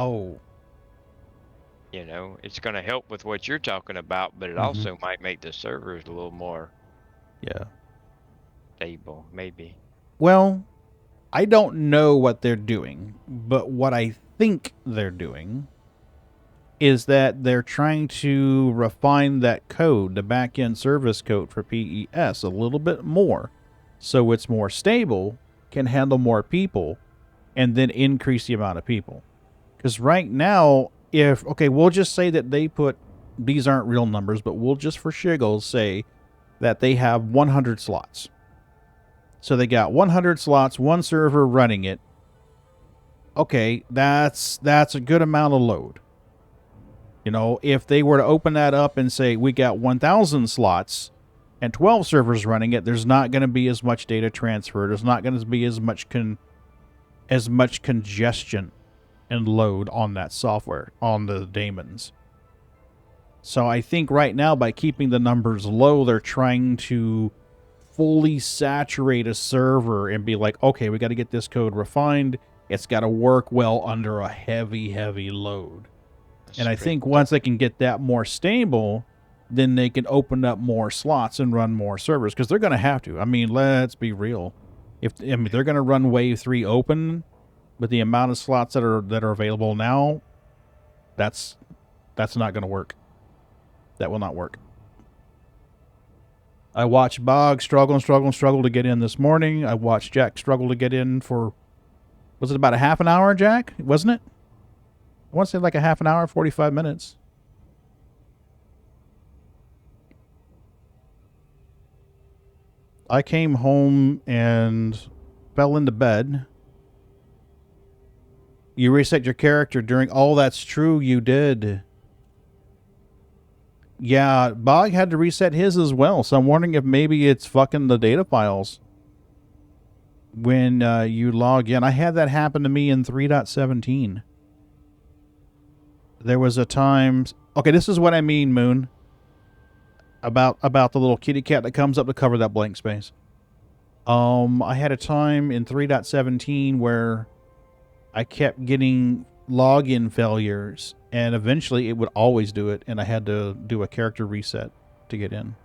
you know, it's going to help with what you're talking about, but it also might make the servers a little more stable, maybe. Well, I don't know what they're doing, but what I think they're doing is that they're trying to refine that code, the back-end service code for PES, a little bit more, so it's more stable, can handle more people, and then increase the amount of people. Because right now, we'll just say that they put, these aren't real numbers, but we'll just for shiggles say that they have 100 slots. So they got 100 slots, one server running it. Okay, that's a good amount of load. You know, if they were to open that up and say we got 1,000 slots and 12 servers running it, there's not going to be as much data transfer. There's not going to be as much congestion and load on that software, on the daemons. So I think right now, by keeping the numbers low, they're trying to fully saturate a server and be like, okay, we got to get this code refined. It's got to work well under a heavy load. And I think once they can get that more stable, then they can open up more slots and run more servers, because they're going to have to. I mean, let's be real. If they're going to run Wave 3 open with the amount of slots that are available now, that's not going to work. That will not work. I watched Bog struggle to get in this morning. I watched Jack struggle to get in for, was it about a half an hour, Jack? Wasn't it? I want to say like a half an hour, 45 minutes. I came home and fell into bed. You reset your character during... Oh, that's true, you did. Yeah, Bog had to reset his as well, so I'm wondering if maybe it's fucking the data files when you log in. I had that happen to me in 3.17. There was a time... Okay, this is what I mean, Moon. About the little kitty cat that comes up to cover that blank space. I had a time in 3.17 where I kept getting login failures, and eventually it would always do it, and I had to do a character reset to get in.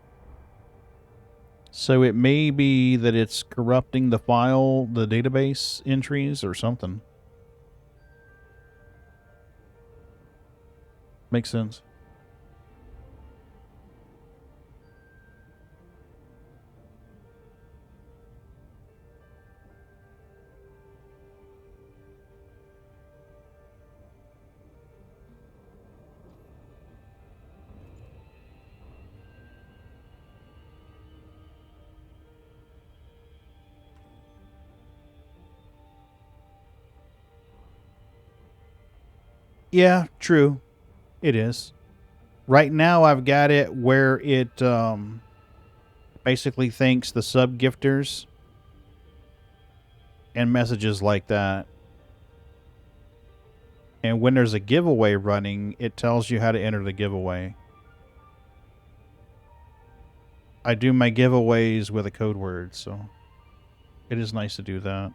So it may be that it's corrupting the file, the database entries, or something. Makes sense. Yeah, true. It is. Right now, I've got it where it basically thanks the sub-gifters and messages like that. And when there's a giveaway running, it tells you how to enter the giveaway. I do my giveaways with a code word, so it is nice to do that.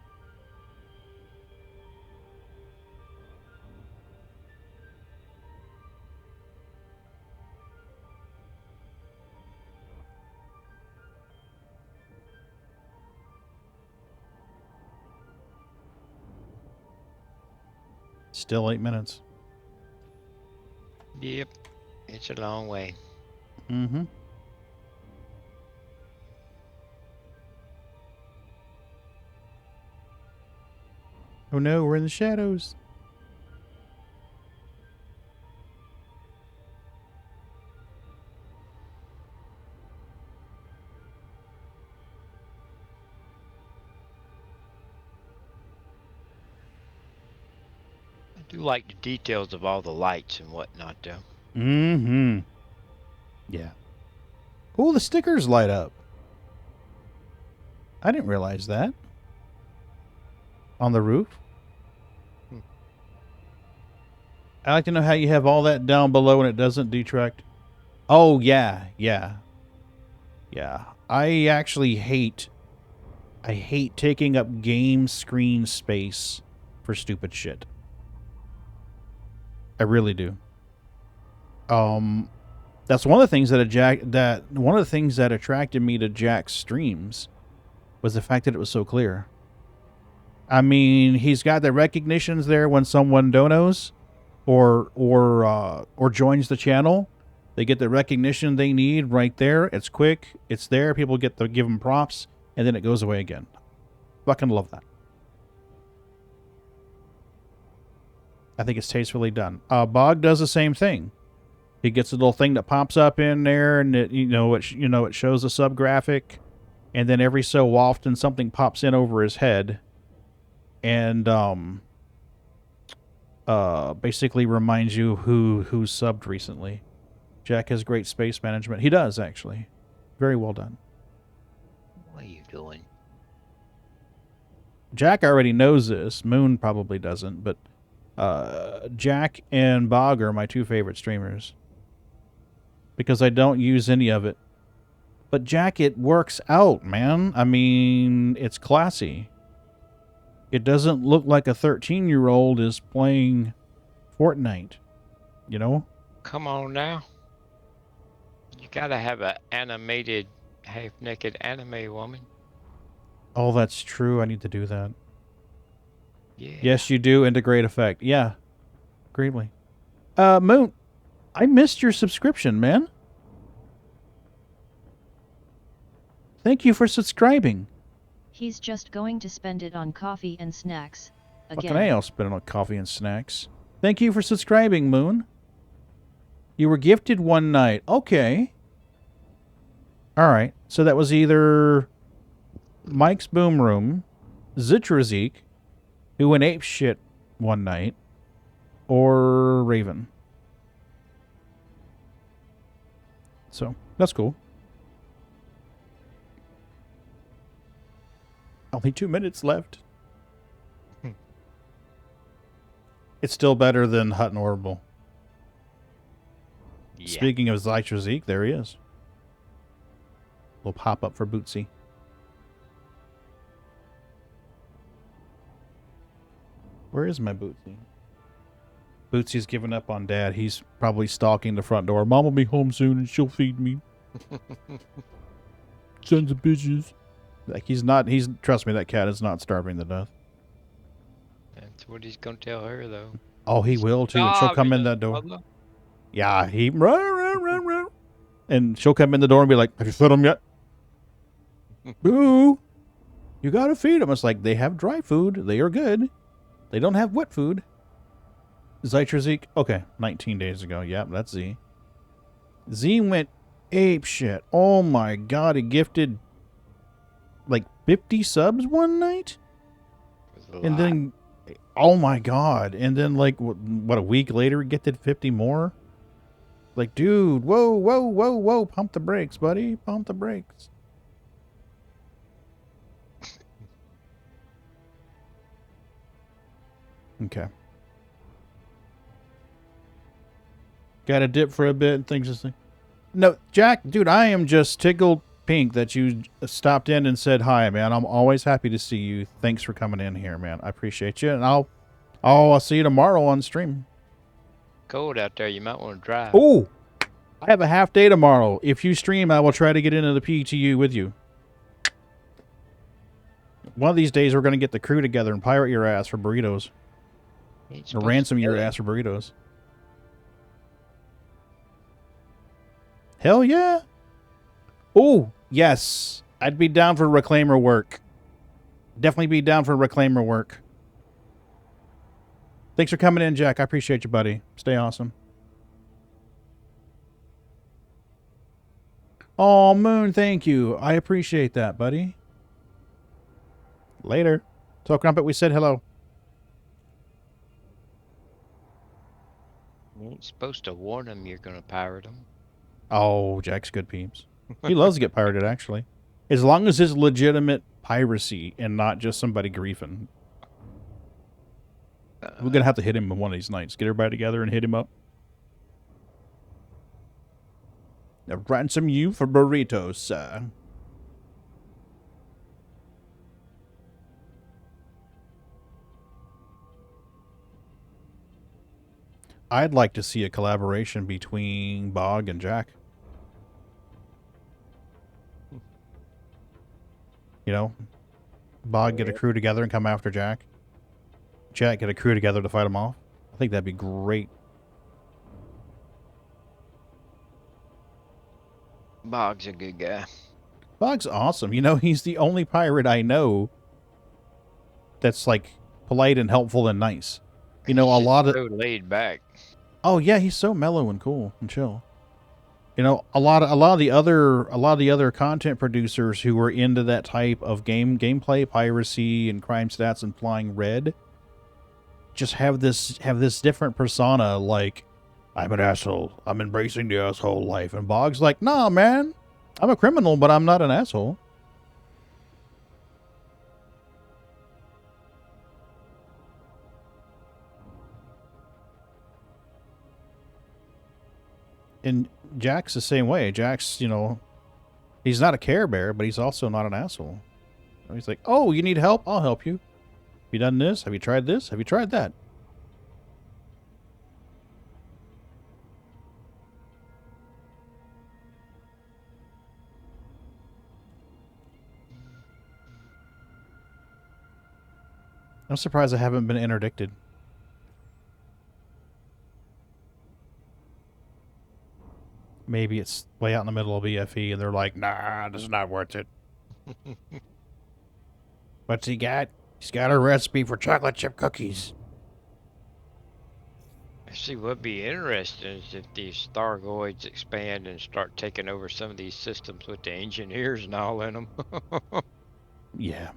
Still 8 minutes. Yep. It's a long way. Mm-hmm. Oh no, we're in the shadows. I do like the details of all the lights and whatnot, though. Mm-hmm. Yeah. Oh, the stickers light up. I didn't realize that. On the roof. I like to know how you have all that down below and it doesn't detract. Oh, yeah. Yeah. Yeah. I actually hate taking up game screen space for stupid shit. I really do. That's one of the things that attracted me to Jack's streams was the fact that it was so clear. I mean, he's got the recognitions there when someone donos or joins the channel. They get the recognition they need right there. It's quick. It's there. People get to give them props, and then it goes away again. Fucking love that. I think it's tastefully done. Bog does the same thing. He gets a little thing that pops up in there, and it it shows a sub graphic, and then every so often something pops in over his head, and basically reminds you who subbed recently. Jack has great space management. He does, actually. Very well done. What are you doing? Jack already knows this. Moon probably doesn't, but Jack and Bog are my two favorite streamers. Because I don't use any of it. But Jack, it works out, man. I mean, it's classy. It doesn't look like a 13-year-old is playing Fortnite. You know? Come on now. You gotta have an animated, half-naked anime woman. Oh, that's true. I need to do that. Yeah. Yes, you do. Integrate effect. Yeah. Greatly. Moon, I missed your subscription, man. Thank you for subscribing. He's just going to spend it on coffee and snacks. Fucking Again. A, I'll spend it on coffee and snacks. Thank you for subscribing, Moon. You were gifted one night. Okay. All right. So that was either Mike's Boom Room, Zitrazik, who went ape shit one night, or Raven. So, that's cool. Only 2 minutes left. It's still better than Hut and Orbital. Yeah. Speaking of Zitrazik, there he is. Little pop-up for Bootsy. Where is my Bootsy? Bootsy's given up on Dad. He's probably stalking the front door. Mom will be home soon and she'll feed me. Sons of bitches. Like, trust me, that cat is not starving to death. That's what he's gonna tell her, though. Oh, he will too. And she'll come in that door. Yeah, run. And she'll come in the door and be like, have you fed him yet? Boo. You gotta feed them. It's like, they have dry food. They are good. They don't have wet food. Zitrazik. Okay, 19 days ago. Yep, that's Z. Z went ape shit. Oh my god, he gifted like 50 subs one night? And then, oh my god. And then like, what, a week later, he gifted 50 more? Like, dude, whoa. Pump the brakes, buddy. Pump the brakes. Okay. Got a dip for a bit and things just like. No, Jack, dude, I am just tickled pink that you stopped in and said hi, man. I'm always happy to see you. Thanks for coming in here, man. I appreciate you, and I'll see you tomorrow on stream. Cold out there. You might want to drive. Oh, I have a half day tomorrow. If you stream, I will try to get into the PTU with you. One of these days, we're going to get the crew together and pirate your ass for burritos. Or ransom your ass for burritos. Hell yeah. Oh, yes. I'd be down for reclaimer work. Definitely be down for reclaimer work. Thanks for coming in, Jack. I appreciate you, buddy. Stay awesome. Oh, Moon, thank you. I appreciate that, buddy. Later. So, Crumpet, we said hello. You ain't supposed to warn them you're going to pirate them. Oh, Jack's good peeps. He loves to get pirated, actually. As long as it's legitimate piracy and not just somebody griefing. We're going to have to hit him one of these nights. Get everybody together and hit him up. Now, ransom you for burritos, sir. I'd like to see a collaboration between Bog and Jack. You know, Bog get a crew together and come after Jack. Jack get a crew together to fight him off. I think that'd be great. Bog's a good guy. Bog's awesome. You know, he's the only pirate I know that's like polite and helpful and nice. You know, a lot of so laid back. Oh yeah, he's so mellow and cool and chill. You know, a lot of the other content producers who were into that type of gameplay, piracy, and crime stats and flying red, just have this different persona. Like, I'm an asshole. I'm embracing the asshole life. And Bog's like, nah, man, I'm a criminal, but I'm not an asshole. And Jack's the same way. Jack's, you know, he's not a Care Bear, but he's also not an asshole. He's like, oh, you need help? I'll help you. Have you done this? Have you tried this? Have you tried that? I'm surprised I haven't been interdicted. Maybe it's way out in the middle of BFE and they're like, nah, this is not worth it. What's he got? He's got a recipe for chocolate chip cookies. See, what'd be interesting is if these Thargoids expand and start taking over some of these systems with the engineers and all in them. Yeah.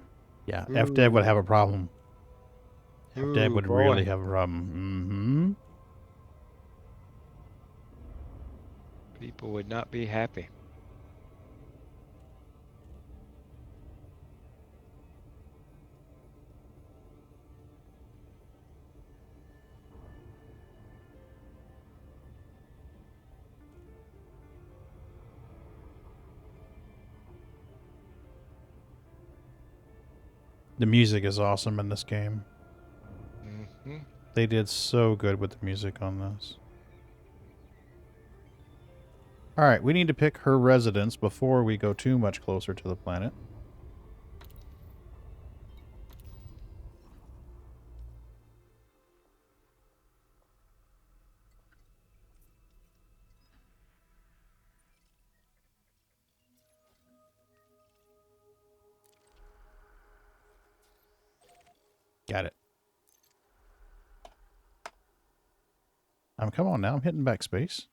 Yeah. FDev would have a problem. FDev would really have a problem. People would not be happy. The music is awesome in this game. Mm-hmm. They did so good with the music on this. Alright, we need to pick her residence before we go too much closer to the planet. Got it. Come on now, I'm hitting backspace.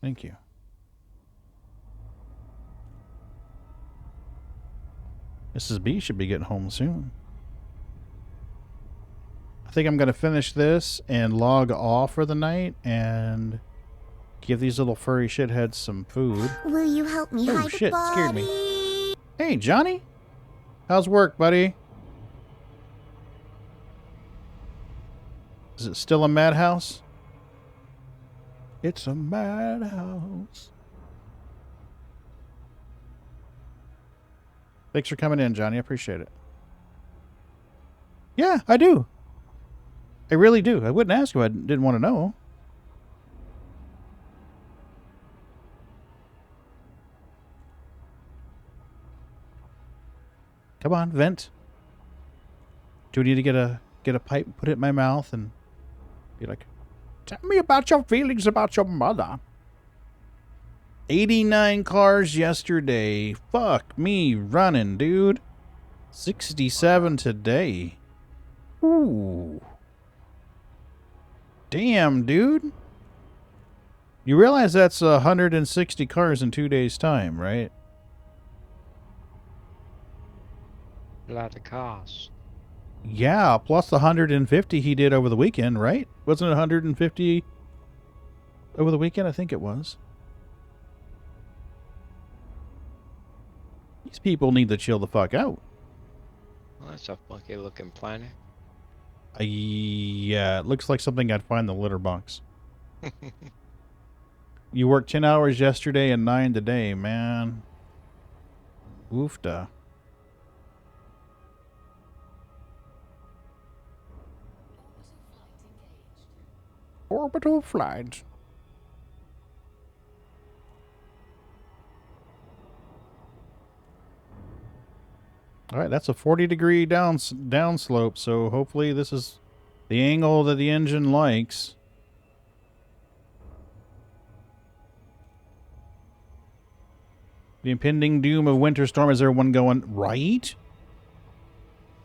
Thank you. Mrs. B should be getting home soon. I think I'm going to finish this and log off for the night and give these little furry shitheads some food. Will you help me Oh hide shit, the scared body? me. Hey, Johnny. How's work, buddy? Is it still a madhouse? It's a madhouse. Thanks for coming in, Johnny. I appreciate it. Yeah, I do. I really do. I wouldn't ask you. I didn't want to know. Come on, vent. Do we need to get a pipe, put it in my mouth, and be like, tell me about your feelings about your mother. 89 cars yesterday. Fuck me running, dude. 67 today. Ooh. Damn, dude. You realize that's 160 cars in 2 days' time, right? A lot of costs. Yeah, plus the 150 he did over the weekend, right? Wasn't it 150 over the weekend? I think it was. These people need to chill the fuck out. Well, that's a funky looking planet. Yeah, it looks like something I'd find in the litter box. You worked 10 hours yesterday and 9 today, man. Oofda. Orbital flight. All right, that's a 40-degree downslope, so hopefully this is the angle that the engine likes. The impending doom of winter storm has everyone going, right?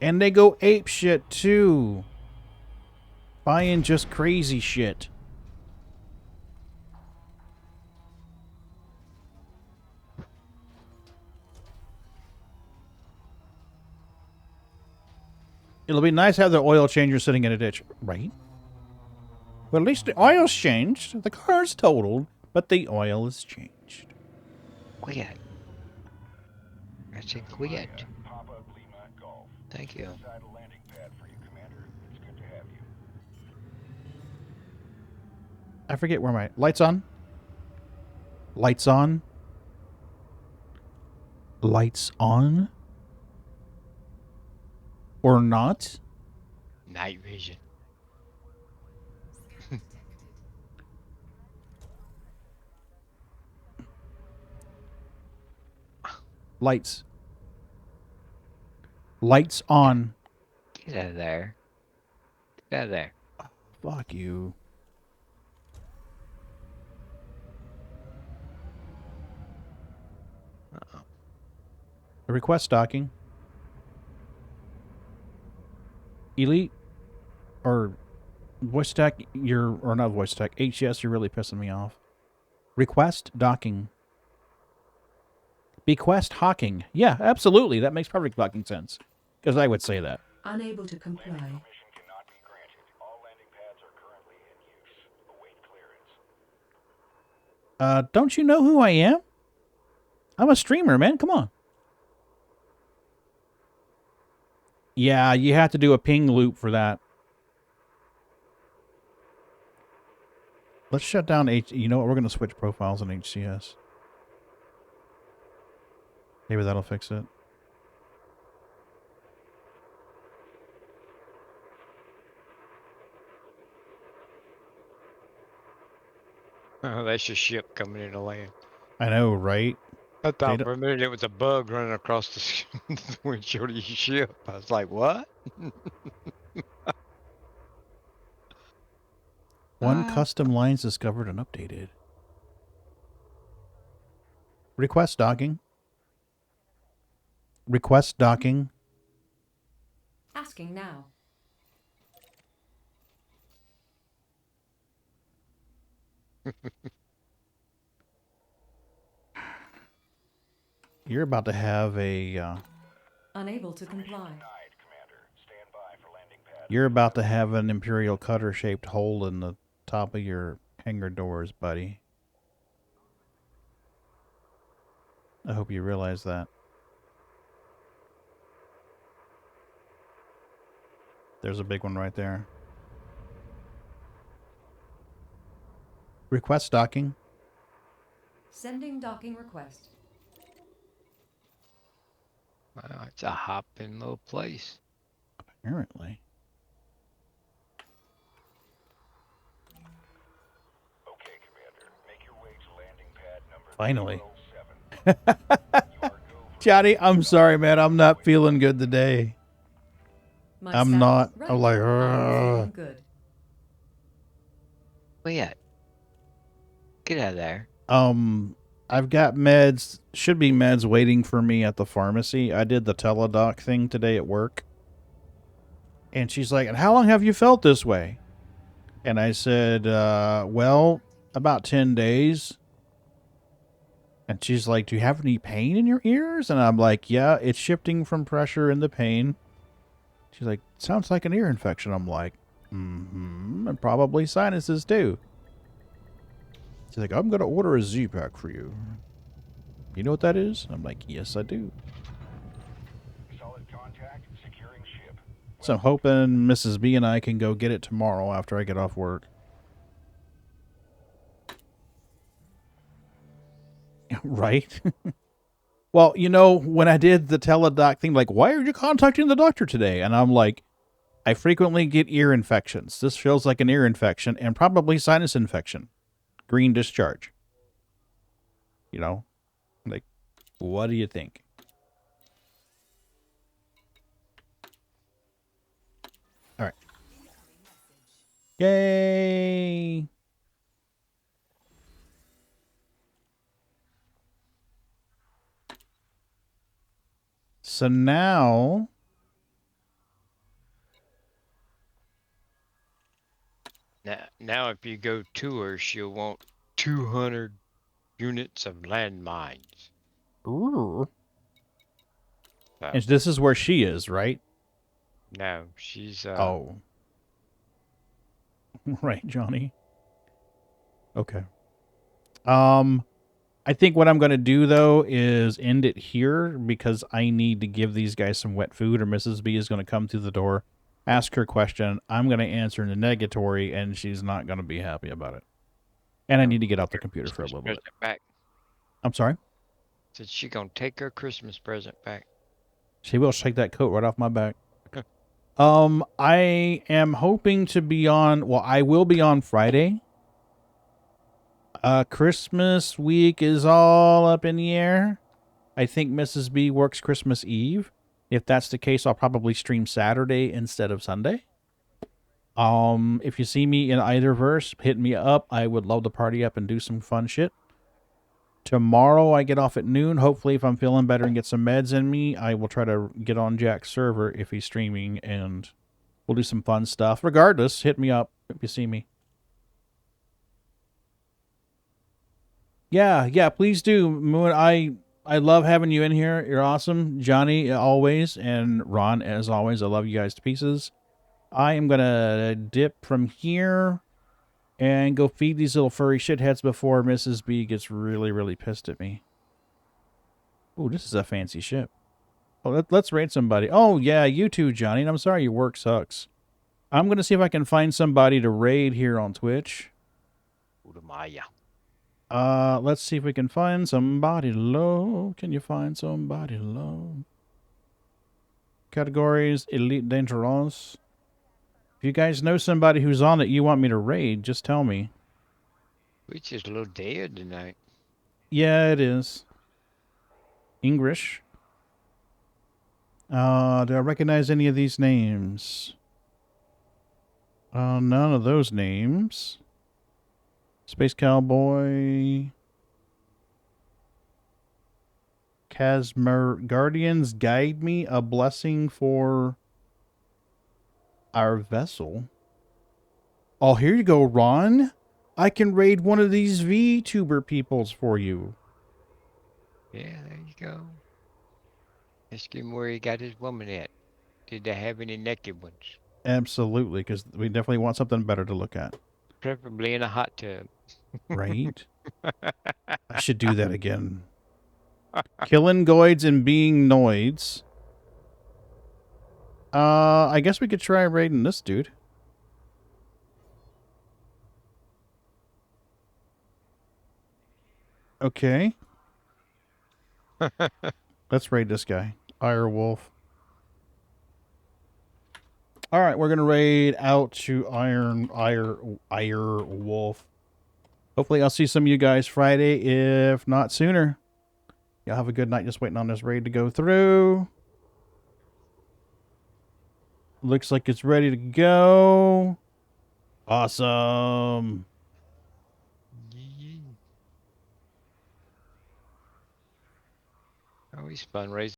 And they go ape shit, too. Buying just crazy shit. It'll be nice to have the oil changer sitting in a ditch, right? Well, at least the oil's changed. The car's totaled, but the oil is changed. Quit. I said quit. Papa Lima Golf. Thank you. Inside a landing pad for you, Commander. It's good to have you. I forget where my... Lights on? Lights on? Lights on? Or not? Night vision. Lights. Lights on. Get out of there. Get out of there. Fuck you. Uh-oh. Request docking. Elite or voice stack, or not voice stack, HCS, you're really pissing me off. Request docking. Bequest hawking. Yeah, absolutely. That makes perfect fucking sense. Because I would say that. Unable to comply. Permission cannot be granted. All landing pads are currently in use. Await clearance. Don't you know who I am? I'm a streamer, man. Come on. Yeah, you have to do a ping loop for that. Let's shut down You know what? We're going to switch profiles in HCS. Maybe that'll fix it. Oh, that's your ship coming into land. I know, right? I They thought don't- for a minute it was a bug running across the windshield of your ship. I was like, what? One custom lines discovered and updated. Request docking. Request docking. Asking now. You're about to have a... Unable to comply. Denied, Commander. Stand by for landing pad. You're about to have an Imperial cutter-shaped hole in the top of your hangar doors, buddy. I hope you realize that. There's a big one right there. Request docking. Sending docking request. Wow, it's a hopping little place. Apparently. Okay, Commander. Make your way to landing pad number Finally. 007. Johnny, I'm sorry, man. I'm not feeling good today. My I'm status not. right. I'm like, I'm feeling good. Where you at? Get out of there. I've got meds, should be meds waiting for me at the pharmacy. I did the teledoc thing today at work. And she's like, and how long have you felt this way? And I said, well, about 10 days. And she's like, do you have any pain in your ears? And I'm like, yeah, it's shifting from pressure into pain. She's like, sounds like an ear infection. I'm like, and probably sinuses too. She's like, I'm going to order a Z-Pack for you. You know what that is? I'm like, yes, I do. Solid contact. Securing ship. So I'm hoping Mrs. B and I can go get it tomorrow after I get off work. Right? Well, you know, when I did the teledoc thing, like, why are you contacting the doctor today? And I'm like, I frequently get ear infections. This feels like an ear infection and probably sinus infection. Green discharge. You know? Like, what do you think? All right. Yay! So now... Now if you go to her, she'll want 200 units of landmines. Ooh. So, And this is where she is, right? no, she's Oh. Right, Johnny. Okay. I think what I'm going to do, though, is end it here because I need to give these guys some wet food or Mrs. B is going to come through the door, ask her question. I'm going to answer in the negatory, and she's not going to be happy about it. And I need to get off the computer for a little bit. back. I'm sorry? Said she gonna take her Christmas present back. She will take that coat right off my back. I am hoping to be on, well, I will be on Friday. Christmas week is all up in the air. I think Mrs. B works Christmas Eve. If that's the case, I'll probably stream Saturday instead of Sunday. If you see me in either verse, hit me up. I would love to party up and do some fun shit. Tomorrow I get off at noon. Hopefully, if I'm feeling better and get some meds in me, I will try to get on Jack's server if he's streaming, and we'll do some fun stuff. Regardless, hit me up if you see me. Yeah, please do. Moon, I love having you in here. You're awesome. Johnny, always, and Ron, as always. I love you guys to pieces. I am going to dip from here and go feed these little furry shitheads before Mrs. B gets really, really pissed at me. Oh, this is a fancy ship. Oh, let's raid somebody. Oh, yeah, you too, Johnny. And I'm sorry your work sucks. I'm going to see if I can find somebody to raid here on Twitch. Udamaya. Let's see if we can find somebody low. Can you find somebody low? Categories, Elite Dangerous. If you guys know somebody who's on that you want me to raid, just tell me. Which is a little dead tonight. Yeah, it is. English. Do I recognize any of these names? None of those names. Space Cowboy. Casmer Guardians, guide me, a blessing for our vessel. Oh, here you go, Ron. I can raid one of these VTuber peoples for you. Yeah, there you go. Ask him where he got his woman at. Did they have any naked ones? Absolutely, because we definitely want something better to look at. Preferably in a hot tub. Right? I should do that again. Killing goids and being noids. I guess we could try raiding this dude. Okay. Let's raid this guy. Ire Wolf. All right, we're going to raid out to Ire Wolf. Hopefully I'll see some of you guys Friday, if not sooner. Y'all have a good night, just waiting on this raid to go through. Looks like it's ready to go. Awesome. Always fun raising